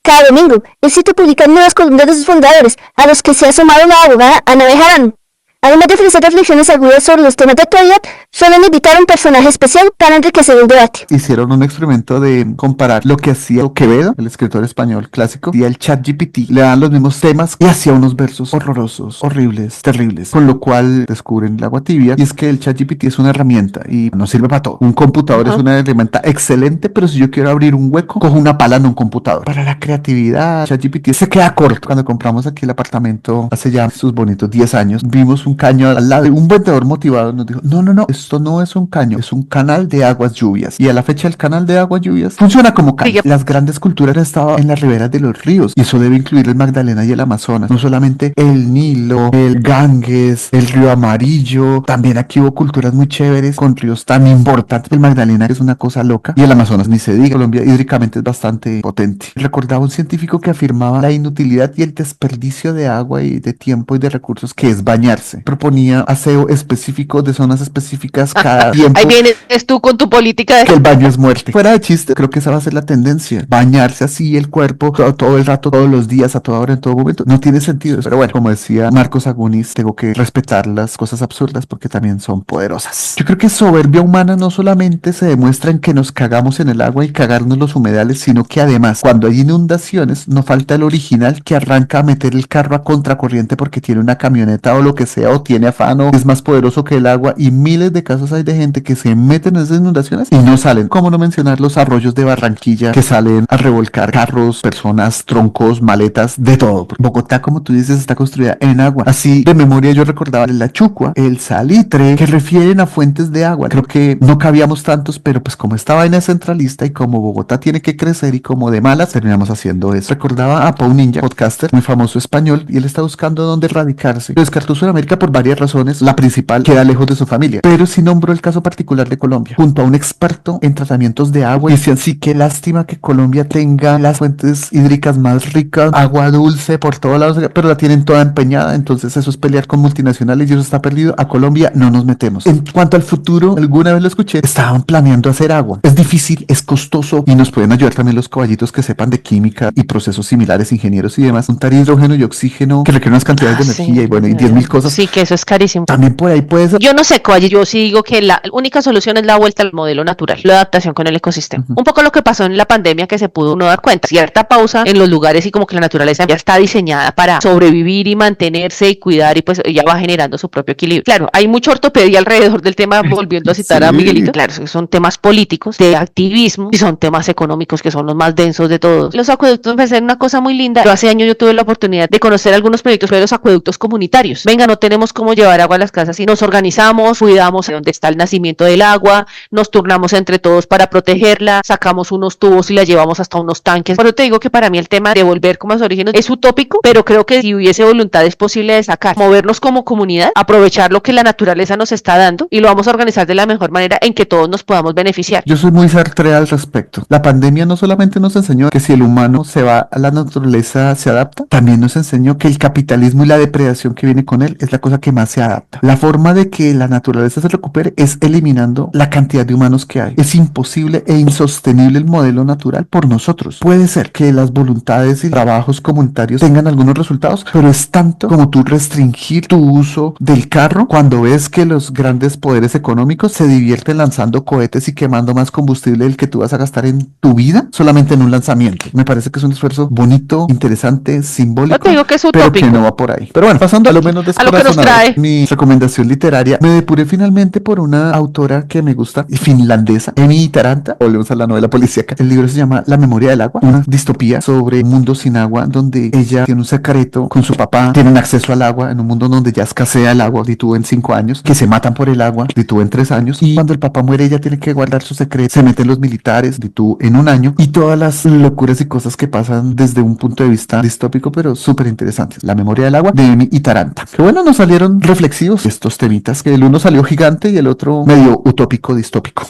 Cada domingo, el sitio publica nuevas columnas de sus fundadores, a los que se ha sumado la abogada Ana Bejarano. Además de ofrecer reflexiones agudas sobre los temas de actualidad, suelen invitar a un personaje especial para enriquecer el debate. Hicieron un experimento de comparar lo que hacía Quevedo, el escritor español clásico, y el ChatGPT. Le dan los mismos temas y hacía unos versos horrorosos, horribles, terribles. Con lo cual descubren el agua tibia. Y es que el ChatGPT es una herramienta y no sirve para todo. Un computador es una herramienta excelente, pero si yo quiero abrir un hueco, cojo una pala en un computador. Para la creatividad, ChatGPT se queda corto. Cuando compramos aquí el apartamento hace ya sus bonitos 10 años, vimos un caño al lado. Un vendedor motivado nos dijo, no, esto no es un caño, es un canal de aguas lluvias. Y a la fecha el canal de aguas lluvias funciona como caño. Las grandes culturas han estado en las riberas de los ríos y eso debe incluir el Magdalena y el Amazonas. No solamente el Nilo, el Ganges, el río Amarillo. También aquí hubo culturas muy chéveres con ríos tan importantes. El Magdalena es una cosa loca y el Amazonas ni se diga. Colombia hídricamente es bastante potente. Recordaba un científico que afirmaba la inutilidad y el desperdicio de agua y de tiempo y de recursos que es bañarse. Proponía aseo específico de zonas específicas cada tiempo. Ahí vienes tú con tu política de... Que el baño es muerte. Fuera de chiste, creo que esa va a ser la tendencia. Bañarse así el cuerpo todo el rato, todos los días, a toda hora, en todo momento. No tiene sentido. Pero bueno, como decía Marcos Agunis, tengo que respetar las cosas absurdas porque también son poderosas. Yo creo que soberbia humana no solamente se demuestra en que nos cagamos en el agua y cagarnos los humedales, sino que además, cuando hay inundaciones, no falta el original que arranca a meter el carro a contracorriente porque tiene una camioneta o lo que sea, o tiene afán o es más poderoso que el agua, y miles de casos hay de gente que se meten en esas inundaciones y no salen. ¿Cómo no mencionar los arroyos de Barranquilla que salen a revolcar carros, personas, troncos, maletas, de todo? Bogotá, como tú dices, está construida en agua. Así de memoria yo recordaba la Chucua, el Salitre, que refieren a fuentes de agua. Creo que no cabíamos tantos, pero pues como esta vaina es centralista y como Bogotá tiene que crecer y como de malas, terminamos haciendo eso. Recordaba a Pau Ninja, podcaster muy famoso español, y él está buscando dónde radicarse. Lo descartó Sudamérica por varias razones. La principal, queda lejos de su familia, pero sí nombró el caso particular de Colombia, junto a un experto en tratamientos de agua, y decían, sí, qué lástima que Colombia tenga las fuentes hídricas más ricas, agua dulce por todos lados, pero la tienen toda empeñada, entonces eso es pelear con multinacionales y eso está perdido. A Colombia no nos metemos. En cuanto al futuro, alguna vez lo escuché, estaban planeando hacer agua. Es difícil, es costoso y nos pueden ayudar también los caballitos que sepan de química y procesos similares, ingenieros y demás. Juntar hidrógeno y oxígeno que requieren unas cantidades de energía y bueno, y 10.000 cosas. Sí, que eso es carísimo. También por ahí puede ser. Yo no sé, Coalle, yo sí digo que la única solución es la vuelta al modelo natural, la adaptación con el ecosistema. Un poco lo que pasó en la pandemia, que se pudo uno dar cuenta, cierta pausa en los lugares y como que la naturaleza ya está diseñada para sobrevivir y mantenerse y cuidar, y pues ella va generando su propio equilibrio. Claro, hay mucha ortopedia alrededor del tema, volviendo a citar a Miguelito. Claro, son temas políticos, de activismo, y son temas económicos que son los más densos de todos. Los acueductos me parecen una cosa muy linda. Yo hace años yo tuve la oportunidad de conocer algunos proyectos de los acueductos comunitarios. Venga, no tenemos cómo llevar agua a las casas y nos organizamos, cuidamos de dónde está el nacimiento del agua, nos turnamos entre todos para protegerla, sacamos unos tubos y la llevamos hasta unos tanques. Pero te digo que para mí el tema de volver como a sus orígenes es utópico, pero creo que si hubiese voluntad es posible de sacar, movernos como comunidad, aprovechar lo que la naturaleza nos está dando y lo vamos a organizar de la mejor manera en que todos nos podamos beneficiar. Yo soy muy sartre al respecto. La pandemia no solamente nos enseñó que si el humano se va a la naturaleza se adapta, también nos enseñó que el capitalismo y la depredación que viene con él es la cosa que más se adapta. La forma de que la naturaleza se recupere es eliminando la cantidad de humanos que hay. Es imposible e insostenible el modelo natural por nosotros. Puede ser que las voluntades y trabajos comunitarios tengan algunos resultados, pero es tanto como tú restringir tu uso del carro cuando ves que los grandes poderes económicos se divierten lanzando cohetes y quemando más combustible del que tú vas a gastar en tu vida solamente en un lanzamiento. Me parece que es un esfuerzo bonito, interesante, simbólico, yo te digo que es pero utópico, que no va por ahí. Pero bueno, pasando a lo menos a lo que nos trae. mi recomendación literaria, me depuré finalmente por una autora que me gusta, finlandesa, Emi Taranta. Volvemos a la novela policíaca. El libro se llama La memoria del agua, una distopía sobre un mundo sin agua, donde ella tiene un secreto con su papá, tienen acceso al agua en un mundo donde ya escasea el agua, tú en 5 años, que se matan por el agua, tú en 3 años, y cuando el papá muere ella tiene que guardar su secreto, se meten los militares, tú en 1 año, y todas las locuras y cosas que pasan desde un punto de vista distópico, pero súper interesantes. La memoria del agua de Emi Taranta. Que bueno, nos salieron reflexivos estos temitas, que el uno salió gigante y el otro medio utópico, distópico.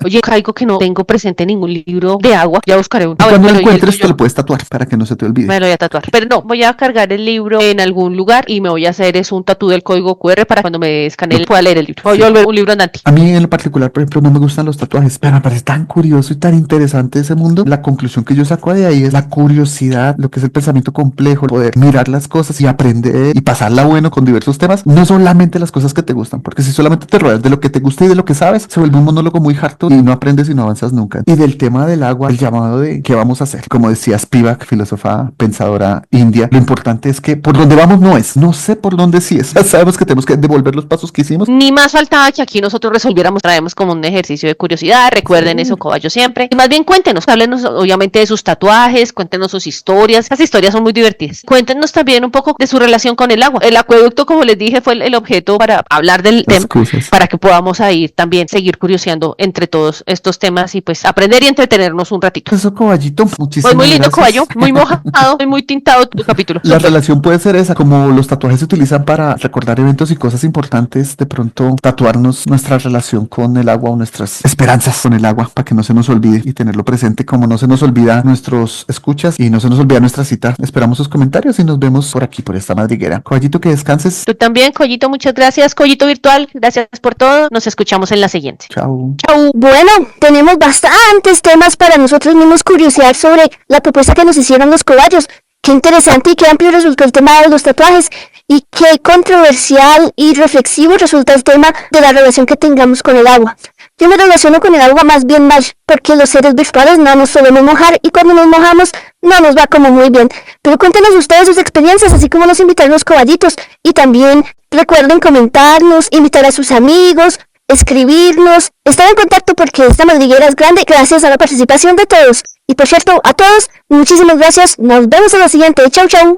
Oye, caigo que no tengo presente ningún libro de agua, ya buscaré uno. Y cuando lo encuentres te lo puedes tatuar para que no se te olvide. Me lo voy a tatuar, pero no, voy a cargar el libro en algún lugar y me voy a hacer un tatú del código QR para cuando me escanee pueda leer el libro. Voy a volver un libro andante. A mí en lo particular, por ejemplo, no me gustan los tatuajes, pero me parece tan curioso y tan interesante ese mundo. La conclusión que yo saco de ahí es la curiosidad, lo que es el pensamiento complejo, poder mirar las cosas y aprender y pasarla bueno con diversos temas, no solamente las cosas que te gustan, porque si solamente te rodeas de lo que te gusta y de lo que sabes, se vuelve un monólogo muy harto y no aprendes y no avanzas nunca. Y del tema del agua, el llamado de qué vamos a hacer, como decía Spivak, filósofa pensadora india, lo importante es que por donde vamos no sé por dónde sí es. Ya sabemos que tenemos que devolver los pasos que hicimos. Ni más faltaba que aquí nosotros resolviéramos, traemos como un ejercicio de curiosidad, recuerden eso, cobayos siempre. Y más bien cuéntenos, háblenos obviamente de sus tatuajes, cuéntenos sus historias, las historias son muy divertidas. Cuéntenos también un poco de su relación con el agua. El acueducto, como les dije, fue el objeto para hablar del tema, para que podamos ahí también seguir curioseando entre todos estos temas y pues aprender y entretenernos un ratito. Eso, Cobayito, muchísimas Pues muy lindo, gracias. Cobayo, muy mojado y muy tintado tu capítulo. La relación puede ser esa, como los tatuajes se utilizan para recordar eventos y cosas importantes, de pronto tatuarnos nuestra relación con el agua o nuestras esperanzas con el agua para que no se nos olvide y tenerlo presente como no se nos olvida nuestros escuchas y no se nos olvida nuestra cita. Esperamos sus comentarios y nos vemos por aquí, por esta madriguera. Cobayito, que descanses. Tú también, Collito, muchas gracias. Collito Virtual, gracias por todo. Nos escuchamos en la siguiente. Chao. Chau. Bueno, tenemos bastantes temas para nosotros mismos curiosear sobre la propuesta que nos hicieron los cobayos. Qué interesante y qué amplio resultó el tema de los tatuajes y qué controversial y reflexivo resulta el tema de la relación que tengamos con el agua. Yo me relaciono con el agua más bien mal, porque los seres virtuales no nos solemos mojar y cuando nos mojamos no nos va como muy bien. Pero cuéntenos ustedes sus experiencias, así como nos invitaron los cobayitos. Y también recuerden comentarnos, invitar a sus amigos, escribirnos, estar en contacto porque esta madriguera es grande gracias a la participación de todos. Y por cierto, a todos, muchísimas gracias. Nos vemos en la siguiente. Chau, chau.